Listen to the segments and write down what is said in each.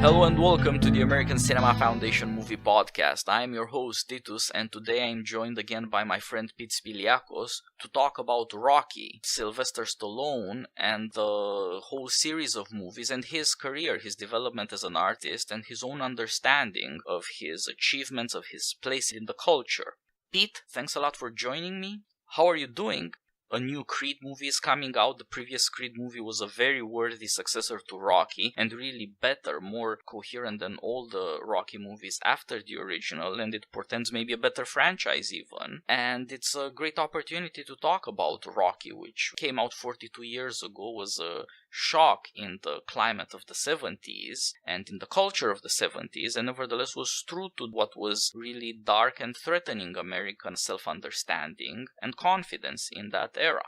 Hello and welcome to the American Cinema Foundation Movie Podcast. I am your host, Titus, and today I am joined again by my friend Pete Spiliakos to talk about Rocky, Sylvester Stallone, and the whole series of movies and his career, his development as an artist, and his own understanding of his achievements, of his place in the culture. Pete, thanks a lot for joining me. How are you doing? A new Creed movie is coming out. The previous Creed movie was a very worthy successor to Rocky and really better, more coherent than all the Rocky movies after the original, and it portends maybe a better franchise even. And it's a great opportunity to talk about Rocky, which came out 42 years ago, was a shock in the climate of the 70s and in the culture of the 70s, and nevertheless was true to what was really dark and threatening American self-understanding and confidence in that era.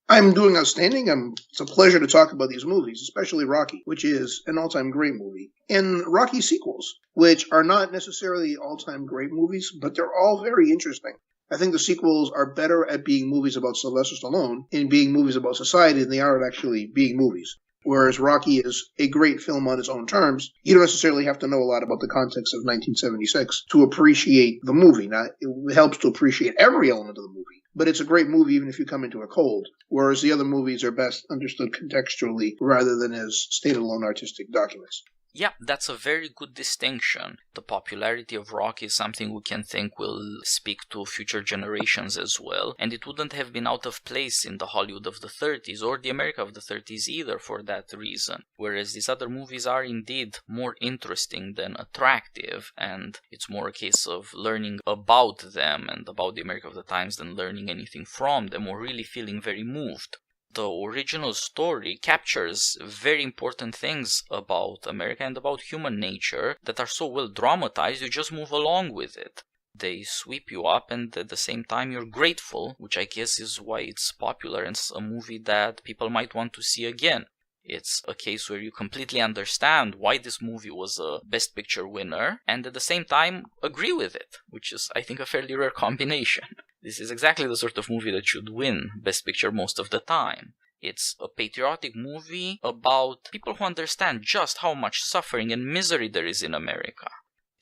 I'm doing outstanding. It's a pleasure to talk about these movies, especially Rocky, which is an all-time great movie, and Rocky sequels, which are not necessarily all-time great movies, but they're all very interesting. I think the sequels are better at being movies about Sylvester Stallone and being movies about society than they are at actually being movies. Whereas Rocky is a great film on its own terms, you don't necessarily have to know a lot about the context of 1976 to appreciate the movie. Now, it helps to appreciate every element of the movie, but it's a great movie even if you come into it cold, whereas the other movies are best understood contextually rather than as standalone artistic documents. Yeah, that's a very good distinction. The popularity of Rocky is something we can think will speak to future generations as well, and it wouldn't have been out of place in the Hollywood of the 30s or the America of the 30s either for that reason. Whereas these other movies are indeed more interesting than attractive, and it's more a case of learning about them and about the America of the times than learning anything from them or really feeling very moved. The original story captures very important things about America and about human nature that are so well dramatized you just move along with it. They sweep you up and at the same time you're grateful, which I guess is why it's popular and it's a movie that people might want to see again. It's a case where you completely understand why this movie was a Best Picture winner and at the same time agree with it, which is, I think, a fairly rare combination. This is exactly the sort of movie that should win Best Picture most of the time. It's a patriotic movie about people who understand just how much suffering and misery there is in America.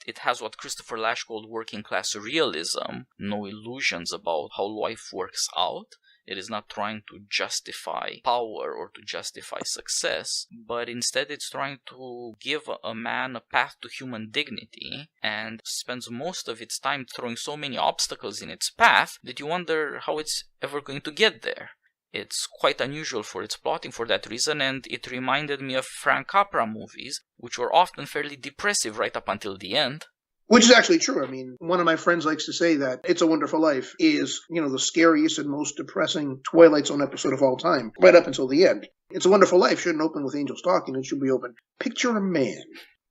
It has what Christopher Lasch called working class realism, no illusions about how life works out. It is not trying to justify power or to justify success, but instead it's trying to give a man a path to human dignity and spends most of its time throwing so many obstacles in its path that you wonder how it's ever going to get there. It's quite unusual for its plotting for that reason, and it reminded me of Frank Capra movies, which were often fairly depressive right up until the end. Which is actually true. I mean, one of my friends likes to say that It's a Wonderful Life is, the scariest and most depressing Twilight Zone episode of all time, right up until the end. It's a Wonderful Life shouldn't open with angels talking. It should be open. Picture a man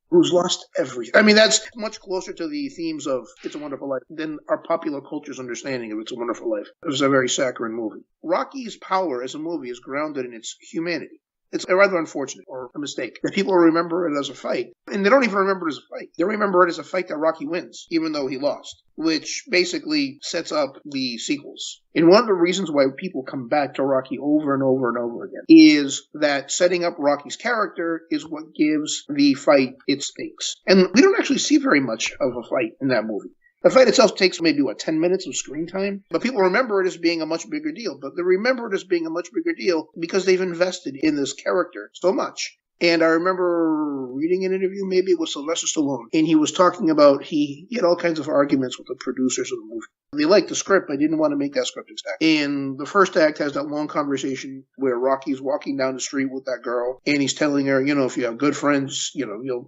who's lost everything. I mean, that's much closer to the themes of It's a Wonderful Life than our popular culture's understanding of It's a Wonderful Life. It was a very saccharine movie. Rocky's power as a movie is grounded in its humanity. It's rather unfortunate, or a mistake, that people remember it as a fight. And they don't even remember it as a fight. They remember it as a fight that Rocky wins, even though he lost, which basically sets up the sequels. And one of the reasons why people come back to Rocky over and over and over again is that setting up Rocky's character is what gives the fight its stakes. And we don't actually see very much of a fight in that movie. The fight itself takes maybe, 10 minutes of screen time? But people remember it as being a much bigger deal. But they remember it as being a much bigger deal because they've invested in this character so much. And I remember reading an interview, maybe it was Sylvester Stallone, and he was talking about he had all kinds of arguments with the producers of the movie. They liked the script, but didn't want to make that script exact. And the first act has that long conversation where Rocky's walking down the street with that girl, and he's telling her, if you have good friends,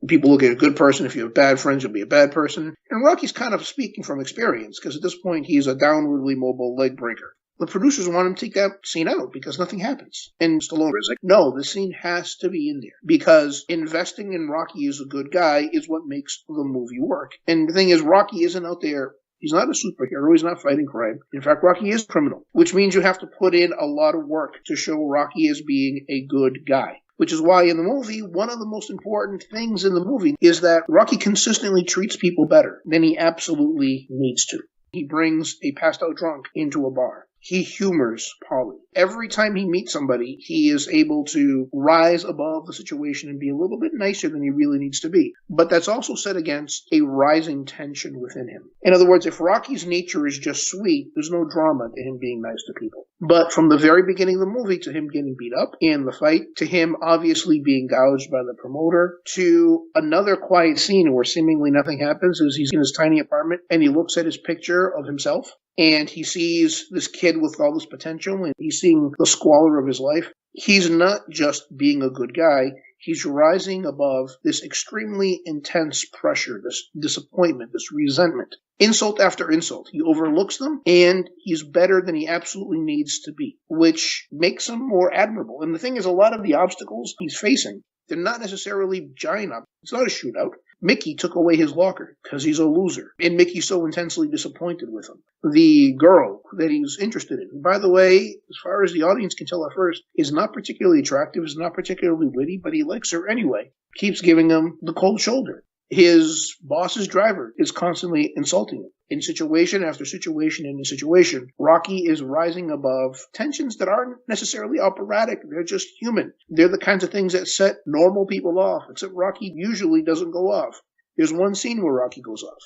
people look at a good person. If you have bad friends, you'll be a bad person. And Rocky's kind of speaking from experience, because at this point, he's a downwardly mobile leg breaker. The producers want him to take that scene out because nothing happens. And Stallone is like, no, the scene has to be in there because investing in Rocky as a good guy is what makes the movie work. And the thing is, Rocky isn't out there. He's not a superhero. He's not fighting crime. In fact, Rocky is a criminal, which means you have to put in a lot of work to show Rocky as being a good guy. Which is why in the movie, one of the most important things in the movie is that Rocky consistently treats people better than he absolutely needs to. He brings a passed out drunk into a bar. he humors Paulie. Every time he meets somebody, he is able to rise above the situation and be a little bit nicer than he really needs to be. But that's also set against a rising tension within him. In other words, if Rocky's nature is just sweet, there's no drama to him being nice to people. But from the very beginning of the movie, to him getting beat up in the fight, to him obviously being gouged by the promoter, to another quiet scene where seemingly nothing happens, is he's in his tiny apartment and he looks at his picture of himself, and he sees this kid with all this potential, and he's seeing the squalor of his life. He's not just being a good guy. He's rising above this extremely intense pressure, this disappointment, this resentment. Insult after insult. He overlooks them, and he's better than he absolutely needs to be, which makes him more admirable. And the thing is, a lot of the obstacles he's facing, they're not necessarily giant obstacles. It's not a shootout. Mickey took away his locker because he's a loser, and Mickey's so intensely disappointed with him. The girl that he's interested in, by the way, as far as the audience can tell at first, is not particularly attractive, is not particularly witty, but he likes her anyway. Keeps giving him the cold shoulder. His boss's driver is constantly insulting him. In situation after situation and situation, Rocky is rising above tensions that aren't necessarily operatic. They're just human. They're the kinds of things that set normal people off, except Rocky usually doesn't go off. There's one scene where Rocky goes off.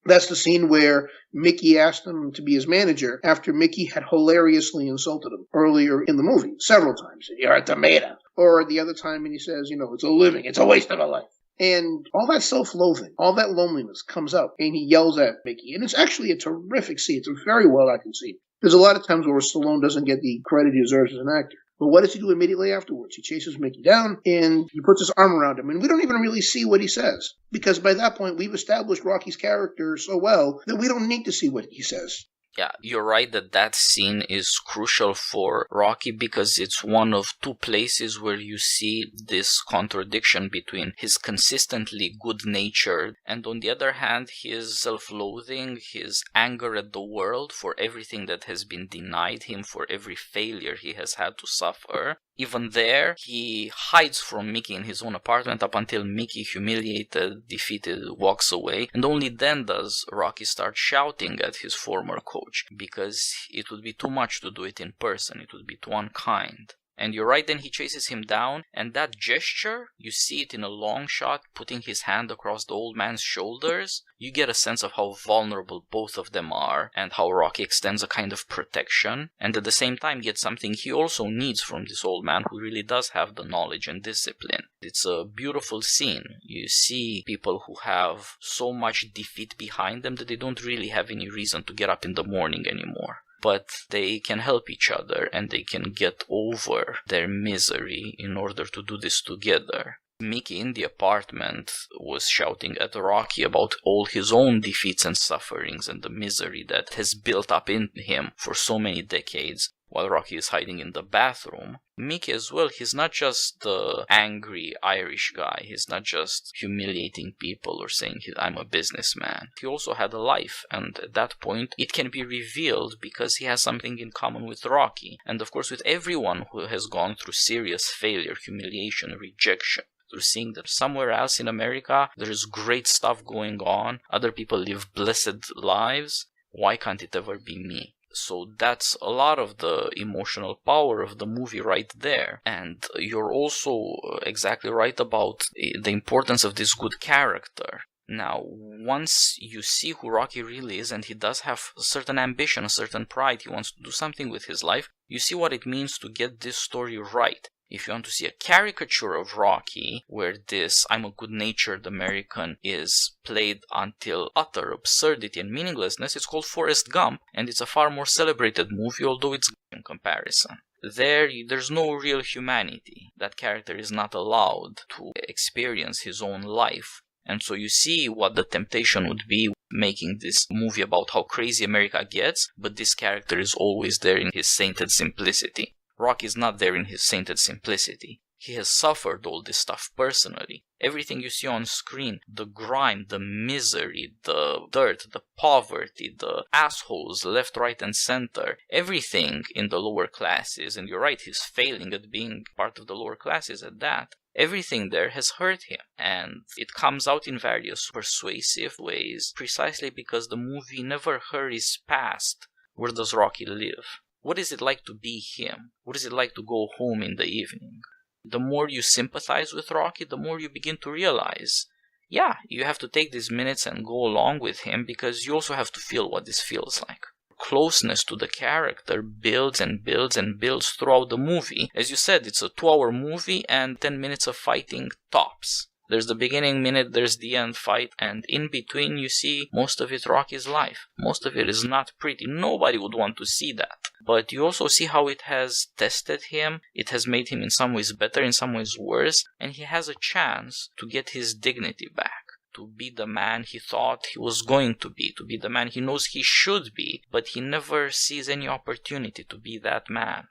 That's the scene where Mickey asked him to be his manager after Mickey had hilariously insulted him earlier in the movie, several times. You're a tomato. Or the other time, and he says, it's a living, it's a waste of a life. And all that self-loathing, all that loneliness comes out, and he yells at Mickey. And it's actually a terrific scene. It's a very well-acted scene. There's a lot of times where Stallone doesn't get the credit he deserves as an actor. But what does he do immediately afterwards? He chases Mickey down, and he puts his arm around him. And we don't even really see what he says, because by that point, we've established Rocky's character so well that we don't need to see what he says. Yeah, you're right that scene is crucial for Rocky because it's one of two places where you see this contradiction between his consistently good-natured and, on the other hand, his self-loathing, his anger at the world for everything that has been denied him, for every failure he has had to suffer. Even there, he hides from Mickey in his own apartment up until Mickey, humiliated, defeated, walks away. And only then does Rocky start shouting at his former coach, because it would be too much to do it in person. It would be too unkind. And you're right, then he chases him down, and that gesture, you see it in a long shot, putting his hand across the old man's shoulders. You get a sense of how vulnerable both of them are, and how Rocky extends a kind of protection, and at the same time gets something he also needs from this old man who really does have the knowledge and discipline. It's a beautiful scene. You see people who have so much defeat behind them that they don't really have any reason to get up in the morning anymore. But they can help each other, and they can get over their misery in order to do this together. Mickey in the apartment was shouting at Rocky about all his own defeats and sufferings and the misery that has built up in him for so many decades, while Rocky is hiding in the bathroom. Mickey as well, he's not just the angry Irish guy. He's not just humiliating people or saying I'm a businessman. He also had a life, and at that point it can be revealed because he has something in common with Rocky. And of course with everyone who has gone through serious failure, humiliation, rejection. Through seeing that somewhere else in America there's great stuff going on, other people live blessed lives, why can't it ever be me? So that's a lot of the emotional power of the movie right there. And you're also exactly right about the importance of this good character. Now, once you see who Rocky really is, and he does have a certain ambition, a certain pride, he wants to do something with his life, you see what it means to get this story right. If you want to see a caricature of Rocky, where this I'm a good-natured American is played until utter absurdity and meaninglessness, it's called Forrest Gump, and it's a far more celebrated movie, although it's in comparison. There's no real humanity. That character is not allowed to experience his own life. And so you see what the temptation would be making this movie about how crazy America gets, but this character is always there in his sainted simplicity. Rocky is not there in his sainted simplicity. He has suffered all this stuff personally. Everything you see on screen, the grime, the misery, the dirt, the poverty, the assholes left, right, and center, everything in the lower classes, and you're right, he's failing at being part of the lower classes at that. Everything there has hurt him, and it comes out in various persuasive ways, precisely because the movie never hurries past where does Rocky live. What is it like to be him? What is it like to go home in the evening? The more you sympathize with Rocky, the more you begin to realize, yeah, you have to take these minutes and go along with him because you also have to feel what this feels like. Closeness to the character builds and builds and builds throughout the movie. As you said, it's a 2-hour movie and 10 minutes of fighting tops. There's the beginning minute, there's the end fight, and in between you see most of it Rocky's life. Most of it is not pretty. Nobody would want to see that. But you also see how it has tested him. It has made him in some ways better, in some ways worse, and he has a chance to get his dignity back. To be the man he thought he was going to be the man he knows he should be, but he never sees any opportunity to be that man.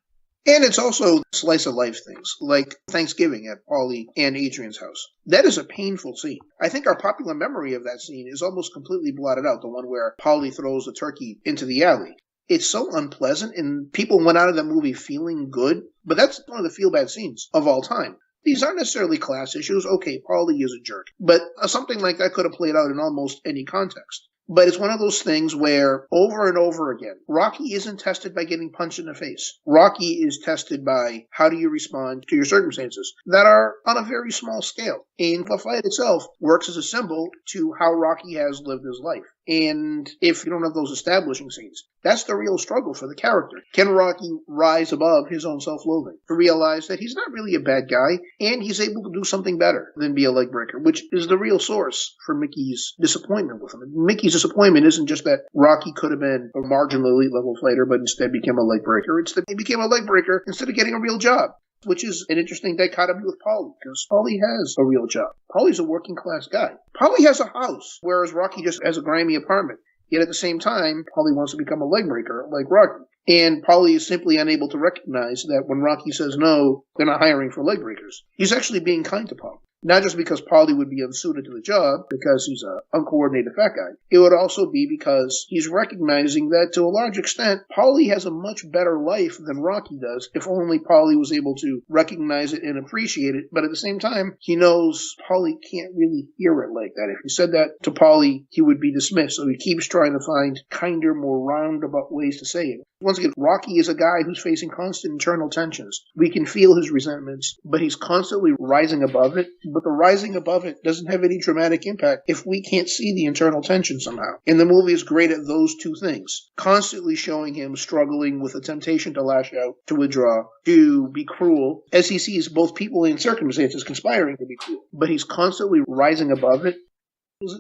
And it's also slice of life things, like Thanksgiving at Paulie and Adrian's house. That is a painful scene. I think our popular memory of that scene is almost completely blotted out, the one where Paulie throws the turkey into the alley. It's so unpleasant, and people went out of the movie feeling good, but that's one of the feel-bad scenes of all time. These aren't necessarily class issues. Okay, Paulie is a jerk. But something like that could have played out in almost any context. But it's one of those things where, over and over again, Rocky isn't tested by getting punched in the face. Rocky is tested by how do you respond to your circumstances that are on a very small scale. And the fight itself works as a symbol to how Rocky has lived his life. And if you don't have those establishing scenes, that's the real struggle for the character. Can Rocky rise above his own self-loathing to realize that he's not really a bad guy and he's able to do something better than be a leg breaker, which is the real source for Mickey's disappointment with him. Mickey's disappointment isn't just that Rocky could have been a marginal elite level fighter but instead became a leg breaker. It's that he became a leg breaker instead of getting a real job, which is an interesting dichotomy with Paulie, because Paulie has a real job. Paulie's a working class guy. Paulie has a house, whereas Rocky just has a grimy apartment. Yet at the same time, Paulie wants to become a leg breaker like Rocky. And Paulie is simply unable to recognize that when Rocky says no, they're not hiring for leg breakers. He's actually being kind to Paulie. Not just because Paulie would be unsuited to the job, because he's an uncoordinated fat guy. It would also be because he's recognizing that, to a large extent, Paulie has a much better life than Rocky does, if only Paulie was able to recognize it and appreciate it. But at the same time, he knows Paulie can't really hear it like that. If he said that to Paulie, he would be dismissed. So he keeps trying to find kinder, more roundabout ways to say it. Once again, Rocky is a guy who's facing constant internal tensions. We can feel his resentments, but he's constantly rising above it. But the rising above it doesn't have any dramatic impact if we can't see the internal tension somehow. And the movie is great at those two things. Constantly showing him struggling with the temptation to lash out, to withdraw, to be cruel, as he sees both people and circumstances conspiring to be cruel. But he's constantly rising above it.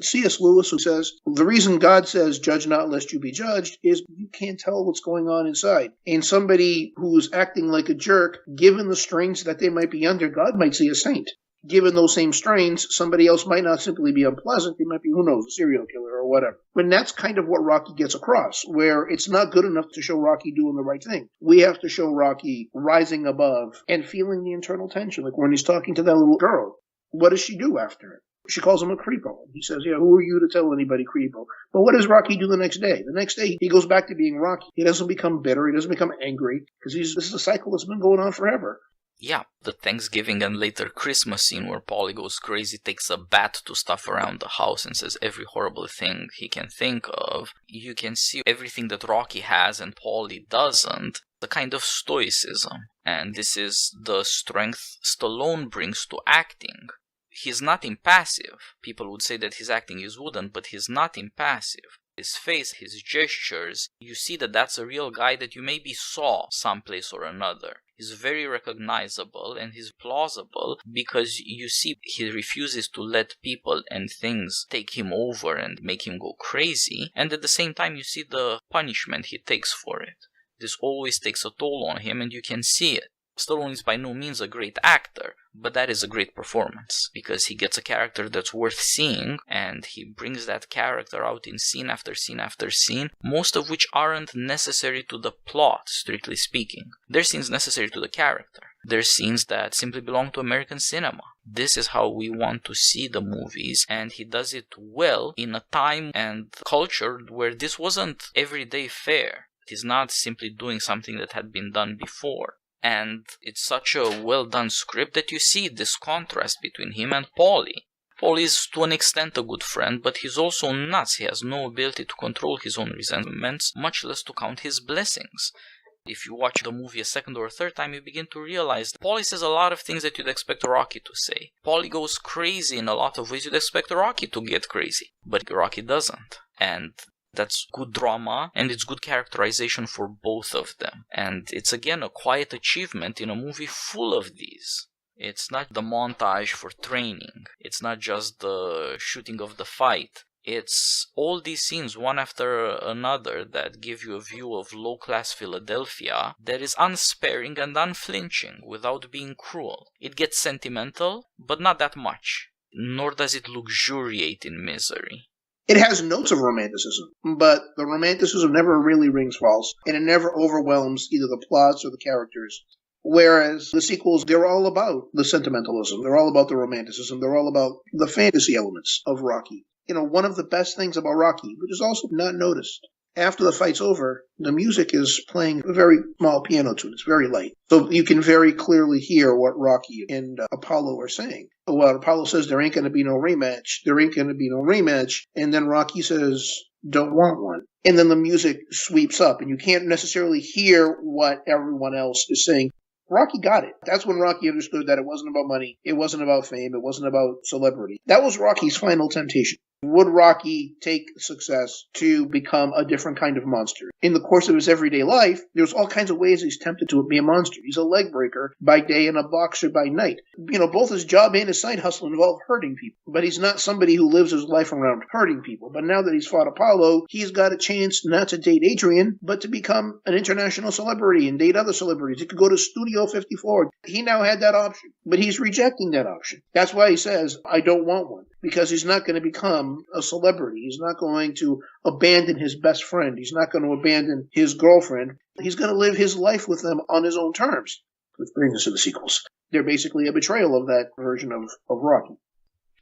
C.S. Lewis, who says, the reason God says, judge not lest you be judged, is you can't tell what's going on inside. And somebody who's acting like a jerk, given the strains that they might be under, God might see a saint. Given those same strains, somebody else might not simply be unpleasant, they might be, who knows, a serial killer or whatever. And that's kind of what Rocky gets across, where it's not good enough to show Rocky doing the right thing. We have to show Rocky rising above and feeling the internal tension, like when he's talking to that little girl. What does she do after it? She calls him a creepo. He says, yeah, who are you to tell anybody creepo? But what does Rocky do the next day? The next day, he goes back to being Rocky. He doesn't become bitter. He doesn't become angry, because this is a cycle that's been going on forever. Yeah, the Thanksgiving and later Christmas scene where Paulie goes crazy, takes a bat to stuff around the house and says every horrible thing he can think of. You can see everything that Rocky has and Paulie doesn't. The kind of stoicism. And this is the strength Stallone brings to acting. He's not impassive. People would say that his acting is wooden, but he's not impassive. His face, his gestures, you see that that's a real guy that you maybe saw someplace or another. He's very recognizable and he's plausible because you see he refuses to let people and things take him over and make him go crazy. And at the same time, you see the punishment he takes for it. This always takes a toll on him and you can see it. Stallone is by no means a great actor, but that is a great performance because he gets a character that's worth seeing and he brings that character out in scene after scene after scene, most of which aren't necessary to the plot, strictly speaking. They're scenes necessary to the character. They're scenes that simply belong to American cinema. This is how we want to see the movies, and he does it well in a time and culture where this wasn't everyday fare. He's not simply doing something that had been done before. And it's such a well-done script that you see this contrast between him and Paulie. Paulie is to an extent a good friend, but he's also nuts. He has no ability to control his own resentments, much less to count his blessings. If you watch the movie a second or a third time, you begin to realize that Paulie says a lot of things that you'd expect Rocky to say. Paulie goes crazy in a lot of ways you'd expect Rocky to get crazy, but Rocky doesn't. And that's good drama, and it's good characterization for both of them. And it's again a quiet achievement in a movie full of these. It's not the montage for training. It's not just the shooting of the fight. It's all these scenes, one after another, that give you a view of low-class Philadelphia that is unsparing and unflinching without being cruel. It gets sentimental, but not that much. Nor does it luxuriate in misery. It has notes of romanticism, but the romanticism never really rings false, and it never overwhelms either the plots or the characters. Whereas the sequels, they're all about the sentimentalism, they're all about the romanticism, they're all about the fantasy elements of Rocky. One of the best things about Rocky, which is also not noticed, after the fight's over, the music is playing a very small piano tune. It's very light. So you can very clearly hear what Rocky and Apollo are saying. Well, Apollo says there ain't going to be no rematch. There ain't going to be no rematch. And then Rocky says, don't want one. And then the music sweeps up, and you can't necessarily hear what everyone else is saying. Rocky got it. That's when Rocky understood that it wasn't about money. It wasn't about fame. It wasn't about celebrity. That was Rocky's final temptation. Would Rocky take success to become a different kind of monster? In the course of his everyday life, there's all kinds of ways he's tempted to be a monster. He's a leg breaker by day and a boxer by night. Both his job and his side hustle involve hurting people. But he's not somebody who lives his life around hurting people. But now that he's fought Apollo, he's got a chance not to date Adrian, but to become an international celebrity and date other celebrities. He could go to Studio 54. He now had that option, but he's rejecting that option. That's why he says, I don't want one. Because he's not going to become a celebrity. He's not going to abandon his best friend. He's not going to abandon his girlfriend. He's going to live his life with them on his own terms. Which brings us to the sequels. They're basically a betrayal of that version of Rocky.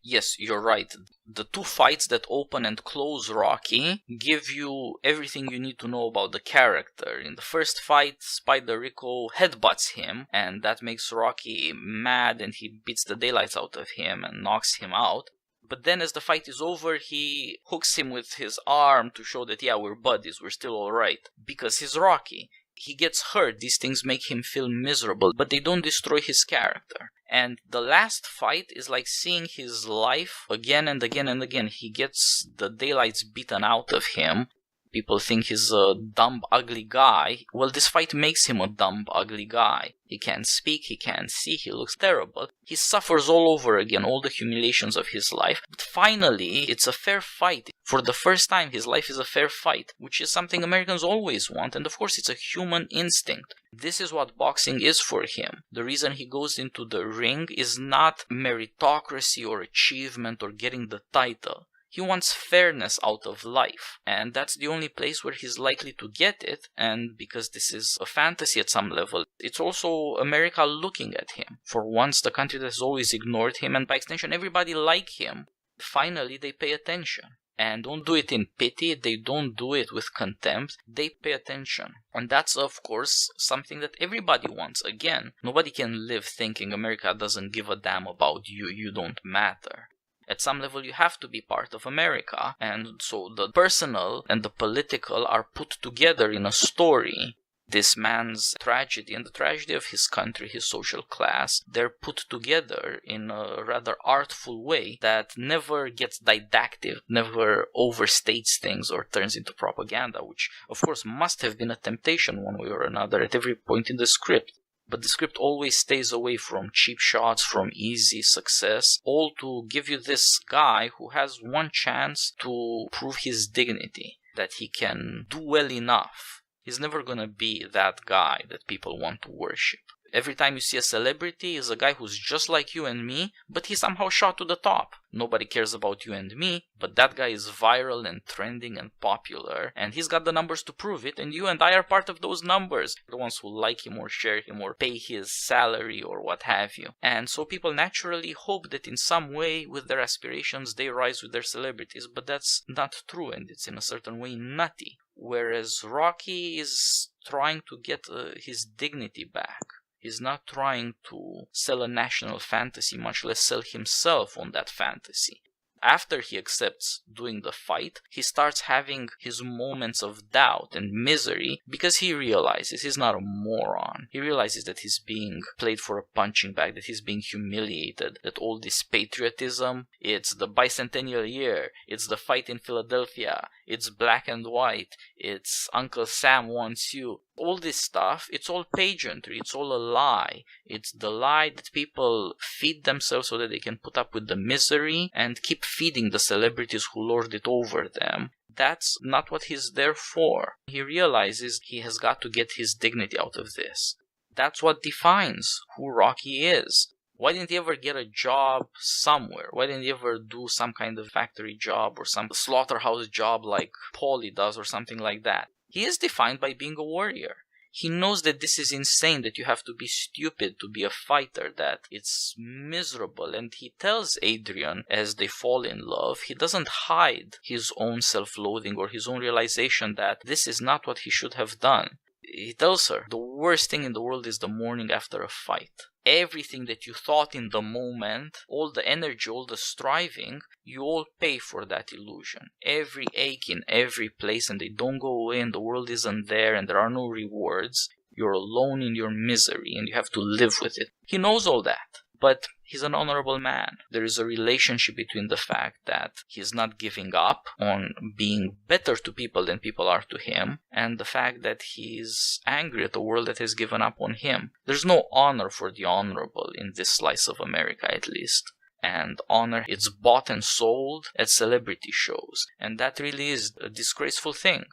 Yes, you're right. The two fights that open and close Rocky give you everything you need to know about the character. In the first fight, Spider Rico headbutts him, and that makes Rocky mad, and he beats the daylights out of him and knocks him out. But then as the fight is over, he hooks him with his arm to show that, yeah, we're buddies, we're still alright. Because he's Rocky. He gets hurt, these things make him feel miserable, but they don't destroy his character. And the last fight is like seeing his life again and again and again. He gets the daylights beaten out of him. People think he's a dumb, ugly guy. Well, this fight makes him a dumb, ugly guy. He can't speak, he can't see, he looks terrible. He suffers all over again, all the humiliations of his life. But finally, it's a fair fight. For the first time, his life is a fair fight, which is something Americans always want, and of course it's a human instinct. This is what boxing is for him. The reason he goes into the ring is not meritocracy or achievement or getting the title. He wants fairness out of life, and that's the only place where he's likely to get it, and because this is a fantasy at some level, it's also America looking at him. For once, the country that has always ignored him, and by extension everybody like him, finally they pay attention. And don't do it in pity, they don't do it with contempt, they pay attention. And that's of course something that everybody wants. Again, nobody can live thinking America doesn't give a damn about you, you don't matter. At some level you have to be part of America, and so the personal and the political are put together in a story. This man's tragedy and the tragedy of his country, his social class, they're put together in a rather artful way that never gets didactic, never overstates things or turns into propaganda, which of course must have been a temptation one way or another at every point in the script. But the script always stays away from cheap shots, from easy success, all to give you this guy who has one chance to prove his dignity, that he can do well enough. He's never gonna be that guy that people want to worship. Every time you see a celebrity, is a guy who's just like you and me, but he somehow shot to the top. Nobody cares about you and me, but that guy is viral and trending and popular, and he's got the numbers to prove it, and you and I are part of those numbers. The ones who like him or share him or pay his salary or what have you. And so people naturally hope that in some way with their aspirations they rise with their celebrities, but that's not true, and it's in a certain way nutty. Whereas Rocky is trying to get his dignity back. He's not trying to sell a national fantasy, much less sell himself on that fantasy. After he accepts doing the fight, he starts having his moments of doubt and misery because he realizes he's not a moron. He realizes that he's being played for a punching bag, that he's being humiliated, that all this patriotism, it's the bicentennial year, it's the fight in Philadelphia, it's black and white, it's Uncle Sam wants you. All this stuff, it's all pageantry, it's all a lie. It's the lie that people feed themselves so that they can put up with the misery and keep feeding the celebrities who lord it over them. That's not what he's there for. He realizes he has got to get his dignity out of this. That's what defines who Rocky is. Why didn't he ever get a job somewhere? Why didn't he ever do some kind of factory job or some slaughterhouse job like Paulie does or something like that? He is defined by being a warrior. He knows that this is insane, that you have to be stupid to be a fighter, that it's miserable. And he tells Adrian as they fall in love, he doesn't hide his own self-loathing or his own realization that this is not what he should have done. He tells her, the worst thing in the world is the morning after a fight. Everything that you thought in the moment, all the energy, all the striving, you all pay for that illusion. Every ache in every place, and they don't go away, and the world isn't there, and there are no rewards. You're alone in your misery, and you have to live with it. He knows all that. But he's an honorable man. There is a relationship between the fact that he's not giving up on being better to people than people are to him, and the fact that he's angry at the world that has given up on him. There's no honor for the honorable in this slice of America, at least. And honor, it's bought and sold at celebrity shows. And that really is a disgraceful thing.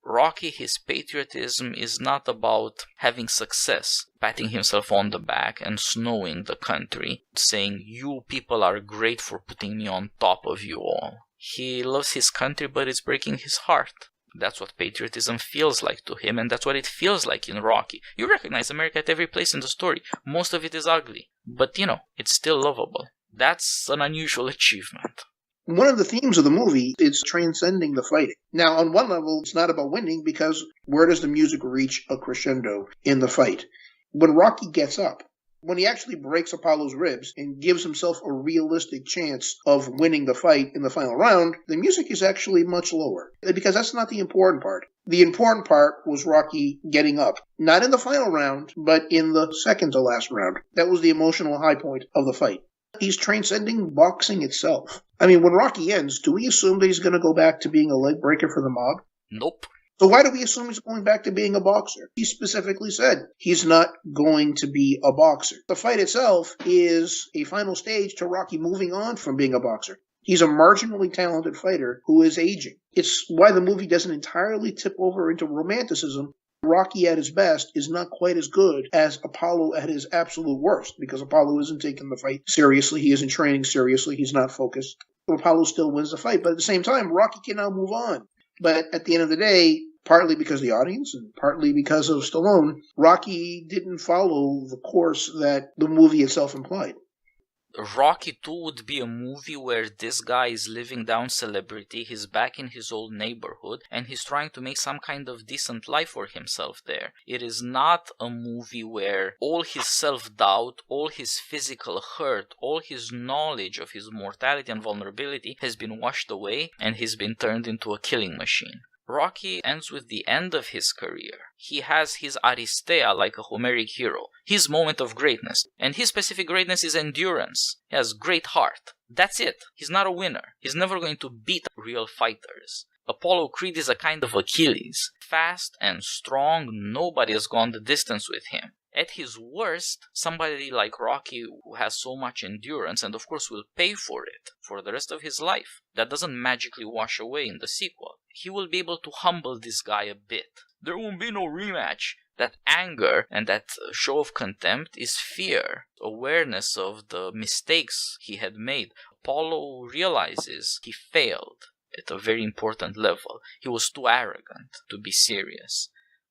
Rocky, his patriotism is not about having success, patting himself on the back and snowing the country, saying, you people are great for putting me on top of you all. He loves his country, but it's breaking his heart. That's what patriotism feels like to him, and that's what it feels like in Rocky. You recognize America at every place in the story. Most of it is ugly, but it's still lovable. That's an unusual achievement. One of the themes of the movie is transcending the fighting. Now, on one level, it's not about winning because where does the music reach a crescendo in the fight? When Rocky gets up, when he actually breaks Apollo's ribs and gives himself a realistic chance of winning the fight in the final round, the music is actually much lower because that's not the important part. The important part was Rocky getting up, not in the final round, but in the second to last round. That was the emotional high point of the fight. He's transcending boxing itself. I mean, when Rocky ends, do we assume that he's going to go back to being a leg breaker for the mob? Nope. So why do we assume he's going back to being a boxer? He specifically said he's not going to be a boxer. The fight itself is a final stage to Rocky moving on from being a boxer. He's a marginally talented fighter who is aging. It's why the movie doesn't entirely tip over into romanticism. Rocky at his best is not quite as good as Apollo at his absolute worst, because Apollo isn't taking the fight seriously, he isn't training seriously, he's not focused. Apollo still wins the fight, but at the same time, Rocky can now move on. But at the end of the day, partly because of the audience and partly because of Stallone, Rocky didn't follow the course that the movie itself implied. Rocky 2 would be a movie where this guy is living down celebrity, he's back in his old neighborhood, and he's trying to make some kind of decent life for himself there. It is not a movie where all his self-doubt, all his physical hurt, all his knowledge of his mortality and vulnerability has been washed away, and he's been turned into a killing machine. Rocky ends with the end of his career. He has his Aristea like a Homeric hero, his moment of greatness, and his specific greatness is endurance. He has great heart. That's it. He's not a winner. He's never going to beat real fighters. Apollo Creed is a kind of Achilles. Fast and strong, nobody has gone the distance with him. At his worst, somebody like Rocky who has so much endurance and of course will pay for it for the rest of his life, that doesn't magically wash away in the sequel. He will be able to humble this guy a bit. There won't be no rematch. That anger and that show of contempt is fear, awareness of the mistakes he had made. Apollo realizes he failed at a very important level. He was too arrogant to be serious.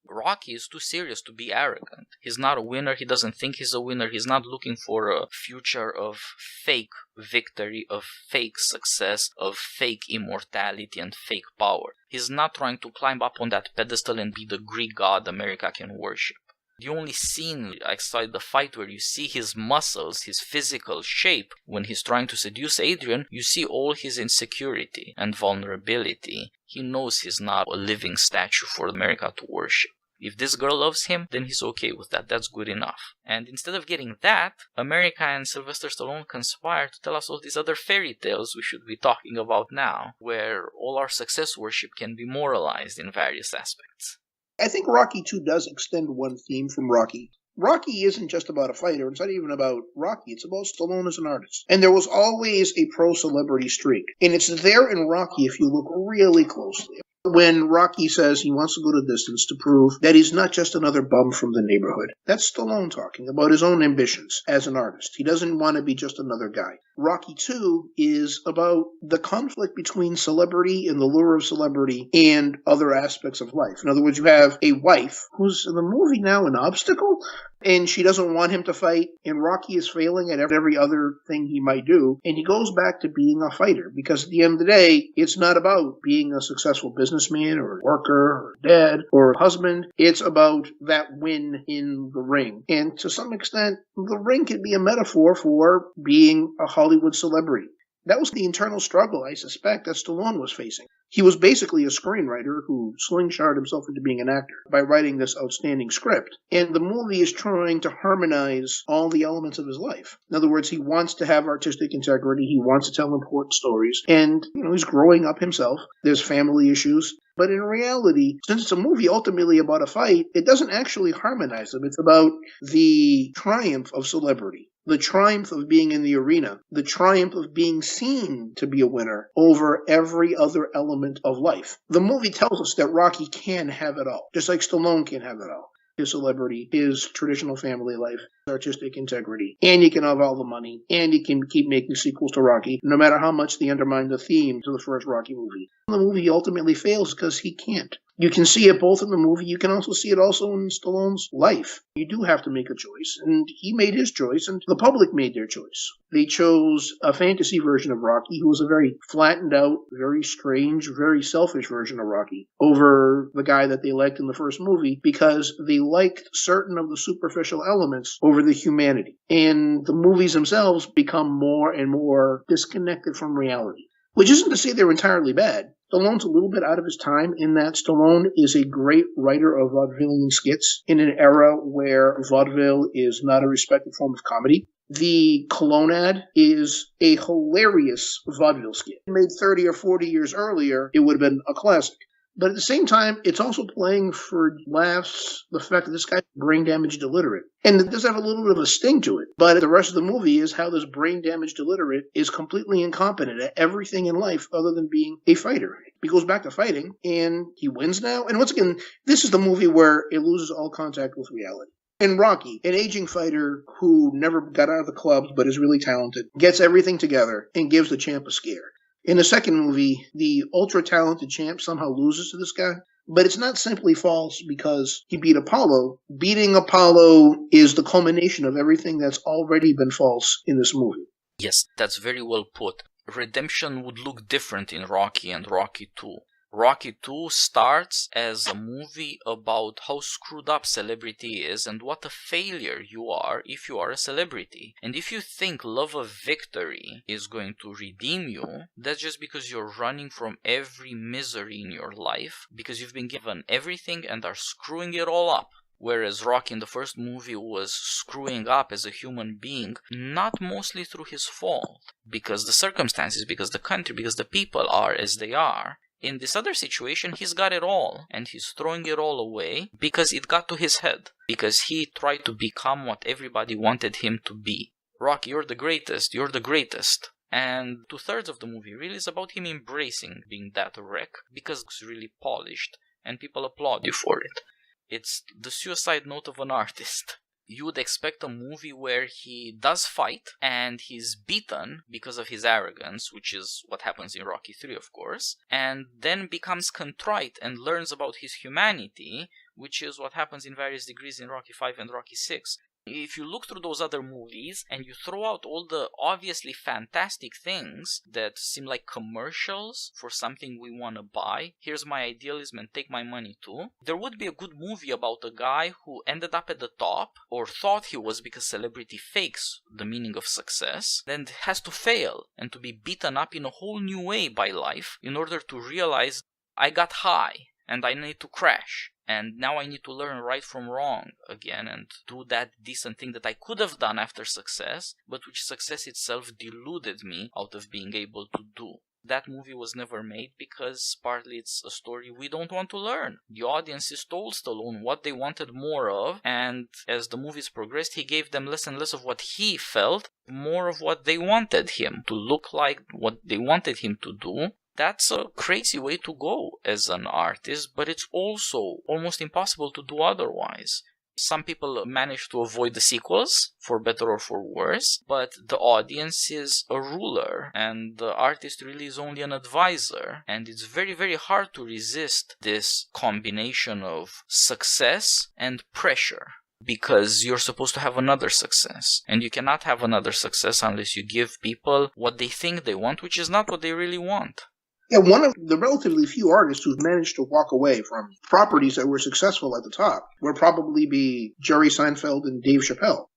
Rocky is too serious to be arrogant. He's not a winner. He doesn't think he's a winner. He's not looking for a future of fake victory, of fake success, of fake immortality and fake power. He's not trying to climb up on that pedestal and be the Greek god America can worship. The only scene outside the fight where you see his muscles, his physical shape, when he's trying to seduce Adrian, you see all his insecurity and vulnerability. He knows he's not a living statue for America to worship. If this girl loves him, then he's okay with that. That's good enough. And instead of getting that, America and Sylvester Stallone conspire to tell us all these other fairy tales we should be talking about now, where all our success worship can be moralized in various aspects. I think Rocky 2 does extend one theme from Rocky. Rocky isn't just about a fighter. It's not even about Rocky. It's about Stallone as an artist. And there was always a pro-celebrity streak. And it's there in Rocky if you look really closely. When Rocky says he wants to go the distance to prove that he's not just another bum from the neighborhood. That's Stallone talking about his own ambitions as an artist. He doesn't want to be just another guy. Rocky 2 is about the conflict between celebrity and the lure of celebrity and other aspects of life. In other words, you have a wife who's in the movie now an obstacle, and she doesn't want him to fight, and Rocky is failing at every other thing he might do, and he goes back to being a fighter, because at the end of the day, it's not about being a successful businessman or a worker or a dad or a husband. It's about that win in the ring. And to some extent, the ring can be a metaphor for being a Hollywood celebrity. That was the internal struggle, I suspect, that Stallone was facing. He was basically a screenwriter who slingshotted himself into being an actor by writing this outstanding script. And the movie is trying to harmonize all the elements of his life. In other words, he wants to have artistic integrity. He wants to tell important stories. And, he's growing up himself. There's family issues. But in reality, since it's a movie ultimately about a fight, it doesn't actually harmonize them. It's about the triumph of celebrity, the triumph of being in the arena, the triumph of being seen to be a winner over every other element of life. The movie tells us that Rocky can have it all, just like Stallone can have it all. His celebrity, his traditional family life, artistic integrity, and he can have all the money, and he can keep making sequels to Rocky, no matter how much they undermine the theme to the first Rocky movie. The movie ultimately fails because he can't. You can see it both in the movie. You can also see it also in Stallone's life. You do have to make a choice, and he made his choice, and the public made their choice. They chose a fantasy version of Rocky, who was a very flattened out, very strange, very selfish version of Rocky, over the guy that they liked in the first movie, because they liked certain of the superficial elements over the humanity. And the movies themselves become more and more disconnected from reality. Which isn't to say they're entirely bad. Stallone's a little bit out of his time in that Stallone is a great writer of vaudevillian skits in an era where vaudeville is not a respected form of comedy. The Cologne ad is a hilarious vaudeville skit. Made 30 or 40 years earlier, it would have been a classic. But at the same time, it's also playing for laughs the fact that this guy's brain-damaged illiterate. And it does have a little bit of a sting to it. But the rest of the movie is how this brain-damaged illiterate is completely incompetent at everything in life other than being a fighter. He goes back to fighting, and he wins now. And once again, this is the movie where it loses all contact with reality. In Rocky, an aging fighter who never got out of the clubs but is really talented, gets everything together and gives the champ a scare. In the second movie, the ultra-talented champ somehow loses to this guy. But it's not simply false because he beat Apollo. Beating Apollo is the culmination of everything that's already been false in this movie. Yes, that's very well put. Redemption would look different in Rocky and Rocky 2. Rocky 2 starts as a movie about how screwed up celebrity is and what a failure you are if you are a celebrity. And if you think love of victory is going to redeem you, that's just because you're running from every misery in your life, because you've been given everything and are screwing it all up. Whereas Rocky in the first movie was screwing up as a human being, not mostly through his fault, because the circumstances, because the country, because the people are as they are. In this other situation, he's got it all, and he's throwing it all away because it got to his head, because he tried to become what everybody wanted him to be. Rocky, you're the greatest, you're the greatest. And 2/3 of the movie really is about him embracing being that wreck, because it's really polished, and people applaud you for it. It's the suicide note of an artist. You would expect a movie where he does fight and he's beaten because of his arrogance, which is what happens in Rocky 3, of course, and then becomes contrite and learns about his humanity, which is what happens in various degrees in Rocky 5 and Rocky 6. If you look through those other movies and you throw out all the obviously fantastic things that seem like commercials for something we want to buy, here's my idealism and take my money too, there would be a good movie about a guy who ended up at the top, or thought he was because celebrity fakes the meaning of success, and has to fail and to be beaten up in a whole new way by life in order to realize I got high and I need to crash. And now I need to learn right from wrong again and do that decent thing that I could have done after success, but which success itself deluded me out of being able to do. That movie was never made because partly it's a story we don't want to learn. The audiences told Stallone what they wanted more of, and as the movies progressed, he gave them less and less of what he felt, more of what they wanted him to look like, what they wanted him to do. That's a crazy way to go as an artist, but it's also almost impossible to do otherwise. Some people manage to avoid the sequels, for better or for worse, but the audience is a ruler, and the artist really is only an advisor, and it's very, very hard to resist this combination of success and pressure. Because you're supposed to have another success, and you cannot have another success unless you give people what they think they want, which is not what they really want. Yeah, one of the relatively few artists who've managed to walk away from properties that were successful at the top would probably be Jerry Seinfeld and Dave Chappelle.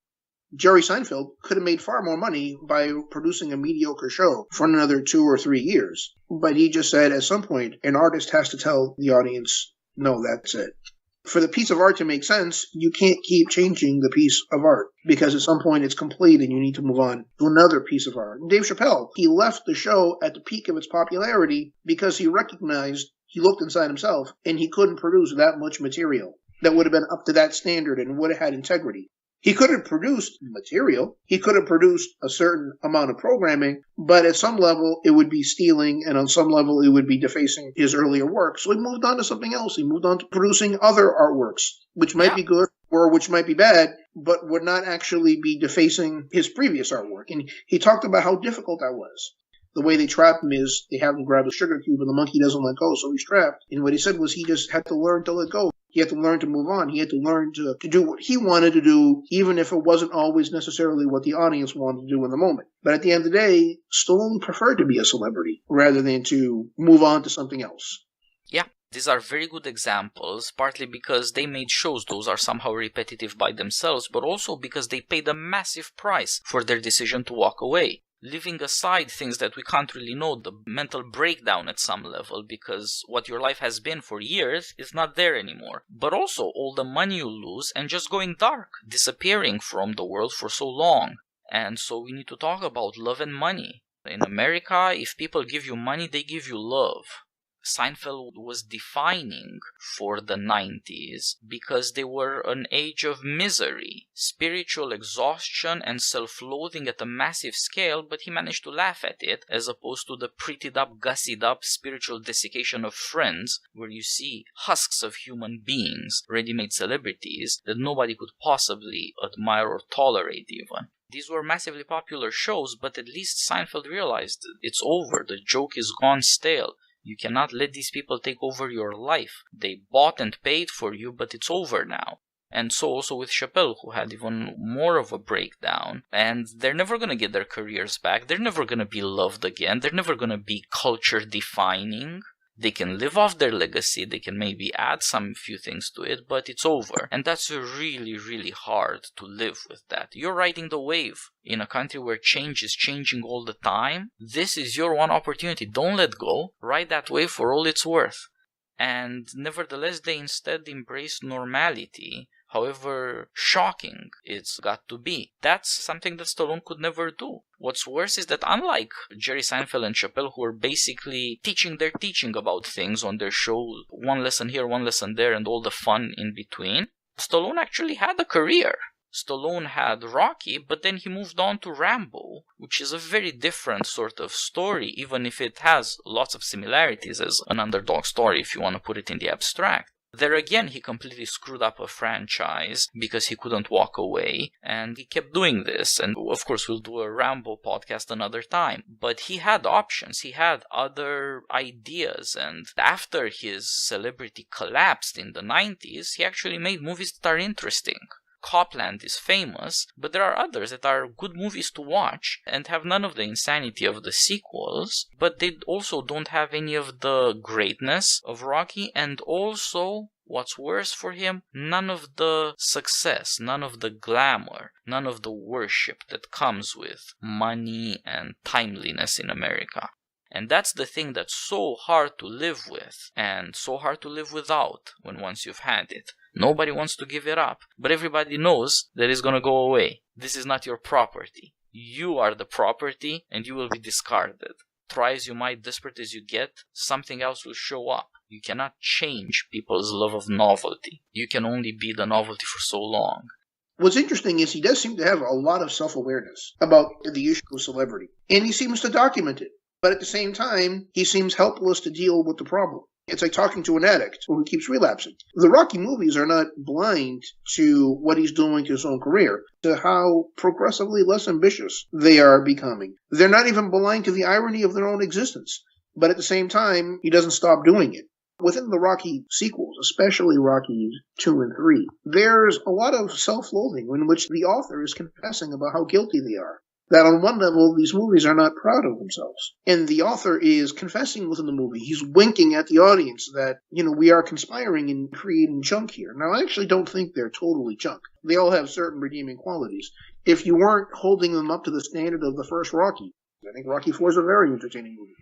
Jerry Seinfeld could have made far more money by producing a mediocre show for another 2 or 3 years. But he just said at some point, an artist has to tell the audience, no, that's it. For the piece of art to make sense, you can't keep changing the piece of art because at some point it's complete and you need to move on to another piece of art. And Dave Chappelle, he left the show at the peak of its popularity because he recognized, he looked inside himself, and he couldn't produce that much material that would have been up to that standard and would have had integrity. He could have produced material, he could have produced a certain amount of programming, but at some level it would be stealing, and on some level it would be defacing his earlier work. So he moved on to something else. He moved on to producing other artworks, which might be good or which might be bad, but would not actually be defacing his previous artwork. And he talked about how difficult that was. The way they trap him is they have him grab a sugar cube and the monkey doesn't let go, so he's trapped. And what he said was he just had to learn to let go. He had to learn to move on. He had to learn to do what he wanted to do, even if it wasn't always necessarily what the audience wanted to do in the moment. But at the end of the day, Stallone preferred to be a celebrity rather than to move on to something else. Yeah, these are very good examples, partly because they made shows those are somehow repetitive by themselves, but also because they paid a massive price for their decision to walk away. Leaving aside things that we can't really know, the mental breakdown at some level, because what your life has been for years is not there anymore. But also all the money you lose and just going dark, disappearing from the world for so long. And so we need to talk about love and money. In America, if people give you money, they give you love. Seinfeld was defining for the 90s because they were an age of misery, spiritual exhaustion and self-loathing at a massive scale, but he managed to laugh at it as opposed to the prettied up, gussied up spiritual desiccation of Friends, where you see husks of human beings, ready-made celebrities that nobody could possibly admire or tolerate even. These were massively popular shows, but at least Seinfeld realized it's over, the joke is gone stale. You cannot let these people take over your life. They bought and paid for you, but it's over now. And so also with Chappelle, who had even more of a breakdown. And they're never going to get their careers back. They're never going to be loved again. They're never going to be culture defining. They can live off their legacy. They can maybe add some few things to it, but it's over. And that's really, really hard to live with that. You're riding the wave in a country where change is changing all the time. This is your one opportunity. Don't let go. Ride that wave for all it's worth. And nevertheless, they instead embrace normality, however shocking it's got to be. That's something that Stallone could never do. What's worse is that unlike Jerry Seinfeld and Chappelle, who are basically teaching their teaching about things on their show, one lesson here, one lesson there, and all the fun in between, Stallone actually had a career. Stallone had Rocky, but then he moved on to Rambo, which is a very different sort of story, even if it has lots of similarities as an underdog story, if you want to put it in the abstract. There again, he completely screwed up a franchise because he couldn't walk away, and he kept doing this. And of course, we'll do a Rambo podcast another time. But he had options, he had other ideas, and after his celebrity collapsed in the 90s, he actually made movies that are interesting. Copland is famous, but there are others that are good movies to watch and have none of the insanity of the sequels, but they also don't have any of the greatness of Rocky, and also, what's worse for him, none of the success, none of the glamour, none of the worship that comes with money and timeliness in America. And that's the thing that's so hard to live with, and so hard to live without when once you've had it. Nobody wants to give it up, but everybody knows that it's gonna go away. This is not your property. You are the property, and you will be discarded. Try as you might, desperate as you get, something else will show up. You cannot change people's love of novelty. You can only be the novelty for so long. What's interesting is he does seem to have a lot of self-awareness about the issue of celebrity, and he seems to document it. But at the same time, he seems helpless to deal with the problem. It's like talking to an addict who keeps relapsing. The Rocky movies are not blind to what he's doing to his own career, to how progressively less ambitious they are becoming. They're not even blind to the irony of their own existence. But at the same time, he doesn't stop doing it. Within the Rocky sequels, especially Rocky 2 and 3, there's a lot of self-loathing in which the author is confessing about how guilty they are. That on one level, these movies are not proud of themselves. And the author is confessing within the movie. He's winking at the audience that, we are conspiring and creating junk here. Now, I actually don't think they're totally junk. They all have certain redeeming qualities. If you weren't holding them up to the standard of the first Rocky, I think Rocky 4 is a very entertaining movie.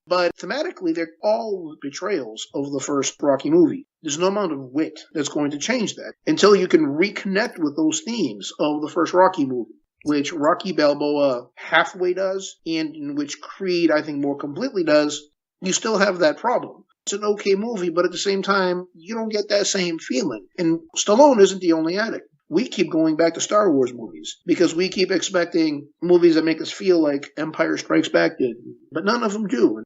But thematically, they're all betrayals of the first Rocky movie. There's no amount of wit that's going to change that until you can reconnect with those themes of the first Rocky movie, which Rocky Balboa halfway does, and in which Creed, I think, more completely does. You still have that problem. It's an okay movie, but at the same time, you don't get that same feeling. And Stallone isn't the only addict. We keep going back to Star Wars movies because we keep expecting movies that make us feel like Empire Strikes Back did, but none of them do.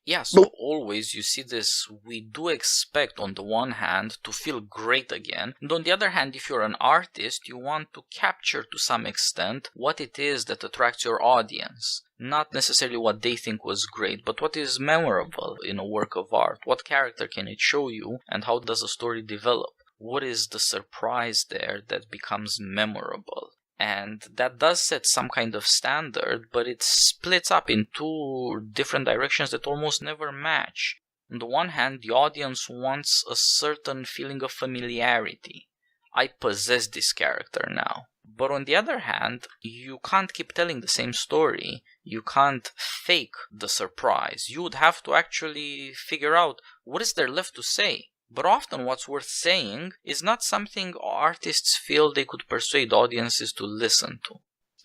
Yeah, so always you see this, we do expect on the one hand to feel great again, and on the other hand, if you're an artist, you want to capture to some extent what it is that attracts your audience. Not necessarily what they think was great, but what is memorable in a work of art. What character can it show you, and how does a story develop? What is the surprise there that becomes memorable? And that does set some kind of standard, but it splits up in two different directions that almost never match. On the one hand, the audience wants a certain feeling of familiarity. I possess this character now. But on the other hand, you can't keep telling the same story. You can't fake the surprise. You would have to actually figure out what is there left to say. But often what's worth saying is not something artists feel they could persuade audiences to listen to.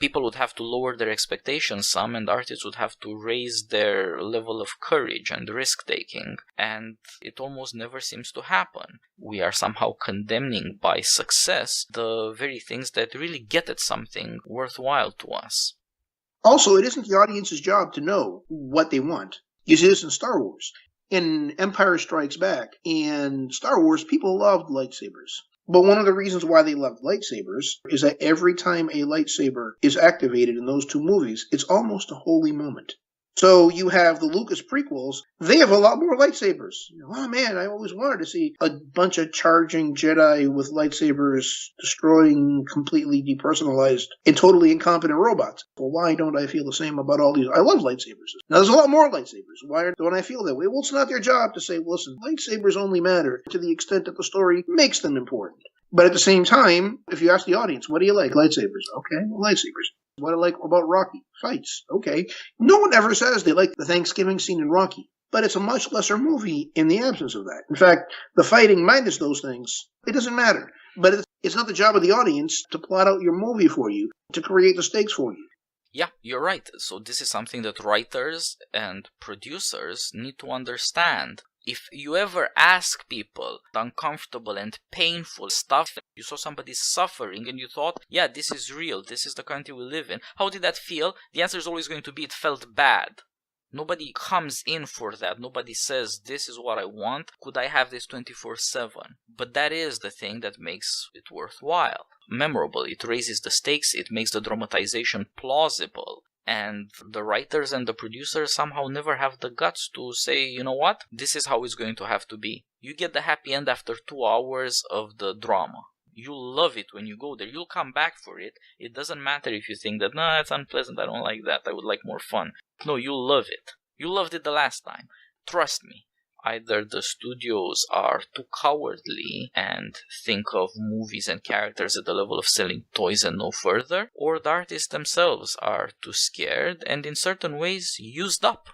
People would have to lower their expectations some, and artists would have to raise their level of courage and risk-taking, and it almost never seems to happen. We are somehow condemning by success the very things that really get at something worthwhile to us. Also, it isn't the audience's job to know what they want. You see this in Star Wars. In Empire Strikes Back and Star Wars, people loved lightsabers. But one of the reasons why they loved lightsabers is that every time a lightsaber is activated in those two movies, it's almost a holy moment. So you have the Lucas prequels, they have a lot more lightsabers. Oh man, I always wanted to see a bunch of charging Jedi with lightsabers destroying completely depersonalized and totally incompetent robots. Well, why don't I feel the same about all these? I love lightsabers. Now there's a lot more lightsabers. Why don't I feel that way? Well, it's not their job to say, listen, lightsabers only matter to the extent that the story makes them important. But at the same time, if you ask the audience, what do you like? Lightsabers. Okay, well, lightsabers. What I like about Rocky? Fights. Okay. No one ever says they like the Thanksgiving scene in Rocky, but it's a much lesser movie in the absence of that. In fact, the fighting minus those things, it doesn't matter. But it's not the job of the audience to plot out your movie for you, to create the stakes for you. Yeah, you're right. So this is something that writers and producers need to understand. If you ever ask people uncomfortable and painful stuff, you saw somebody suffering and you thought, yeah, this is real, this is the country we live in, how did that feel? The answer is always going to be it felt bad. Nobody comes in for that. Nobody says, this is what I want. Could I have this 24/7? But that is the thing that makes it worthwhile. Memorable. It raises the stakes. It makes the dramatization plausible. And the writers and the producers somehow never have the guts to say, you know what? This is how it's going to have to be. You get the happy end after 2 hours of the drama. You'll love it when you go there. You'll come back for it. It doesn't matter if you think that, nah, it's unpleasant, I don't like that, I would like more fun. No, you'll love it. You loved it the last time. Trust me. Either the studios are too cowardly and think of movies and characters at the level of selling toys and no further, or the artists themselves are too scared and in certain ways used up.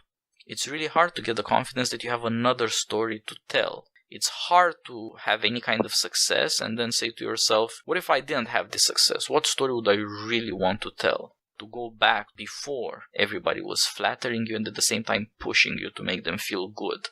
It's really hard to get the confidence that you have another story to tell. It's hard to have any kind of success and then say to yourself, what if I didn't have this success? What story would I really want to tell? To go back before everybody was flattering you and at the same time pushing you to make them feel good.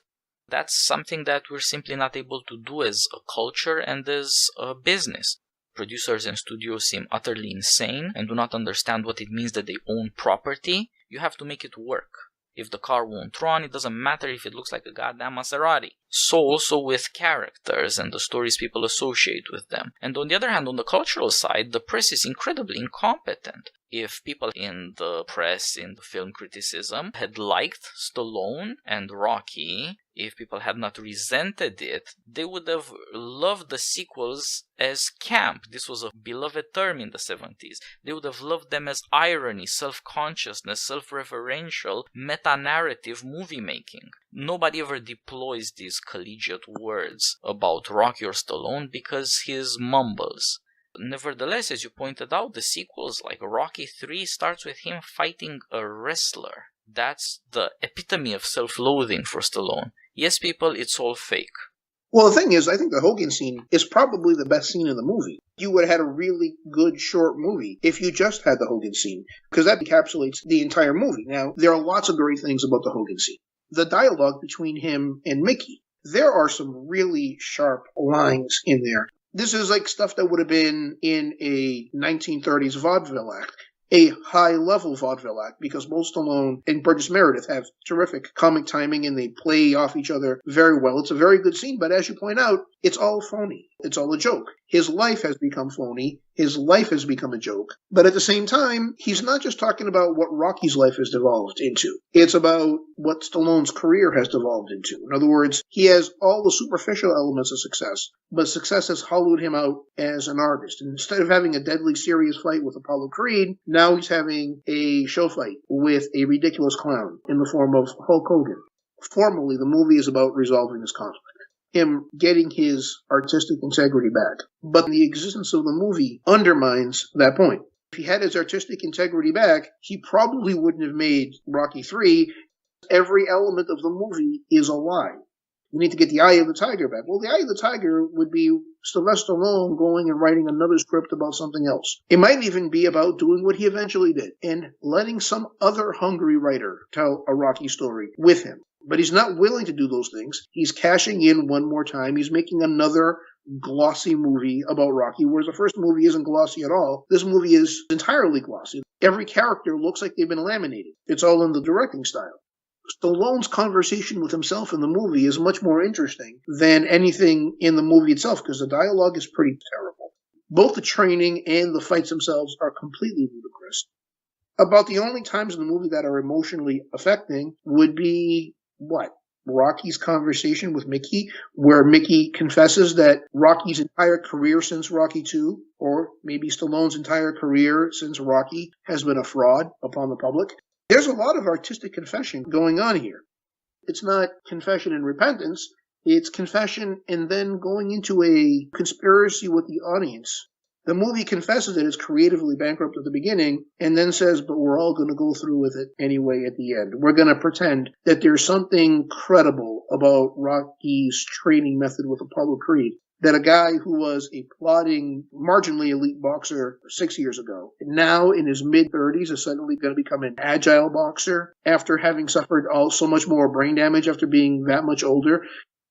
That's something that we're simply not able to do as a culture and as a business. Producers and studios seem utterly insane and do not understand what it means that they own property. You have to make it work. If the car won't run, it doesn't matter if it looks like a goddamn Maserati. So also with characters and the stories people associate with them. And on the other hand, on the cultural side, the press is incredibly incompetent. If people in the press, in the film criticism, had liked Stallone and Rocky, if people had not resented it, they would have loved the sequels as camp. This was a beloved term in the 70s. They would have loved them as irony, self-consciousness, self-referential, meta-narrative movie making. Nobody ever deploys these collegiate words about Rocky or Stallone because he mumbles. Nevertheless, as you pointed out, the sequels like Rocky 3 starts with him fighting a wrestler. That's the epitome of self-loathing for Stallone. Yes, people, it's all fake. Well, the thing is, I think the Hogan scene is probably the best scene in the movie. You would have had a really good short movie if you just had the Hogan scene, because that encapsulates the entire movie. Now, there are lots of great things about the Hogan scene. The dialogue between him and Mickey, there are some really sharp lines in there. This is like stuff that would have been in a 1930s vaudeville act, a high-level vaudeville act, because both Stallone and Burgess Meredith have terrific comic timing and they play off each other very well. It's a very good scene, but as you point out, it's all phony. It's all a joke. His life has become phony. His life has become a joke. But at the same time, he's not just talking about what Rocky's life has devolved into. It's about what Stallone's career has devolved into. In other words, he has all the superficial elements of success, but success has hollowed him out as an artist. And instead of having a deadly serious fight with Apollo Creed, now he's having a show fight with a ridiculous clown in the form of Hulk Hogan. Formally, the movie is about resolving this conflict, him getting his artistic integrity back. But the existence of the movie undermines that point. If he had his artistic integrity back, he probably wouldn't have made Rocky 3. Every element of the movie is a lie. You need to get the Eye of the Tiger back. Well, the Eye of the Tiger would be Sylvester Stallone going and writing another script about something else. It might even be about doing what he eventually did and letting some other hungry writer tell a Rocky story with him. But he's not willing to do those things. He's cashing in one more time. He's making another glossy movie about Rocky, whereas the first movie isn't glossy at all. This movie is entirely glossy. Every character looks like they've been laminated. It's all in the directing style. Stallone's conversation with himself in the movie is much more interesting than anything in the movie itself, because the dialogue is pretty terrible. Both the training and the fights themselves are completely ludicrous. About the only times in the movie that are emotionally affecting would be, Rocky's conversation with Mickey, where Mickey confesses that Rocky's entire career since Rocky 2, or maybe Stallone's entire career since Rocky, has been a fraud upon the public. There's a lot of artistic confession going on here. It's not confession and repentance. It's confession and then going into a conspiracy with the audience. The movie confesses that it's creatively bankrupt at the beginning and then says, but we're all going to go through with it anyway at the end. We're going to pretend that there's something credible about Rocky's training method with Apollo Creed. That a guy who was a plodding, marginally elite boxer 6 years ago, now in his mid-30s is suddenly going to become an agile boxer after having suffered so much more brain damage after being that much older.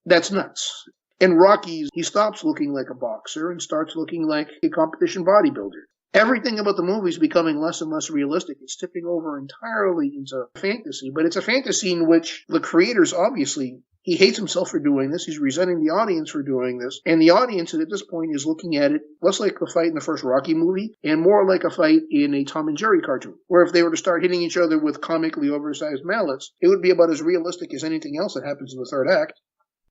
That's nuts. In Rocky, he stops looking like a boxer and starts looking like a competition bodybuilder. Everything about the movie is becoming less and less realistic. It's tipping over entirely into fantasy, but it's a fantasy in which the creators obviously, he hates himself for doing this. He's resenting the audience for doing this. And the audience at this point is looking at it less like the fight in the first Rocky movie and more like a fight in a Tom and Jerry cartoon, where if they were to start hitting each other with comically oversized mallets, it would be about as realistic as anything else that happens in the third act.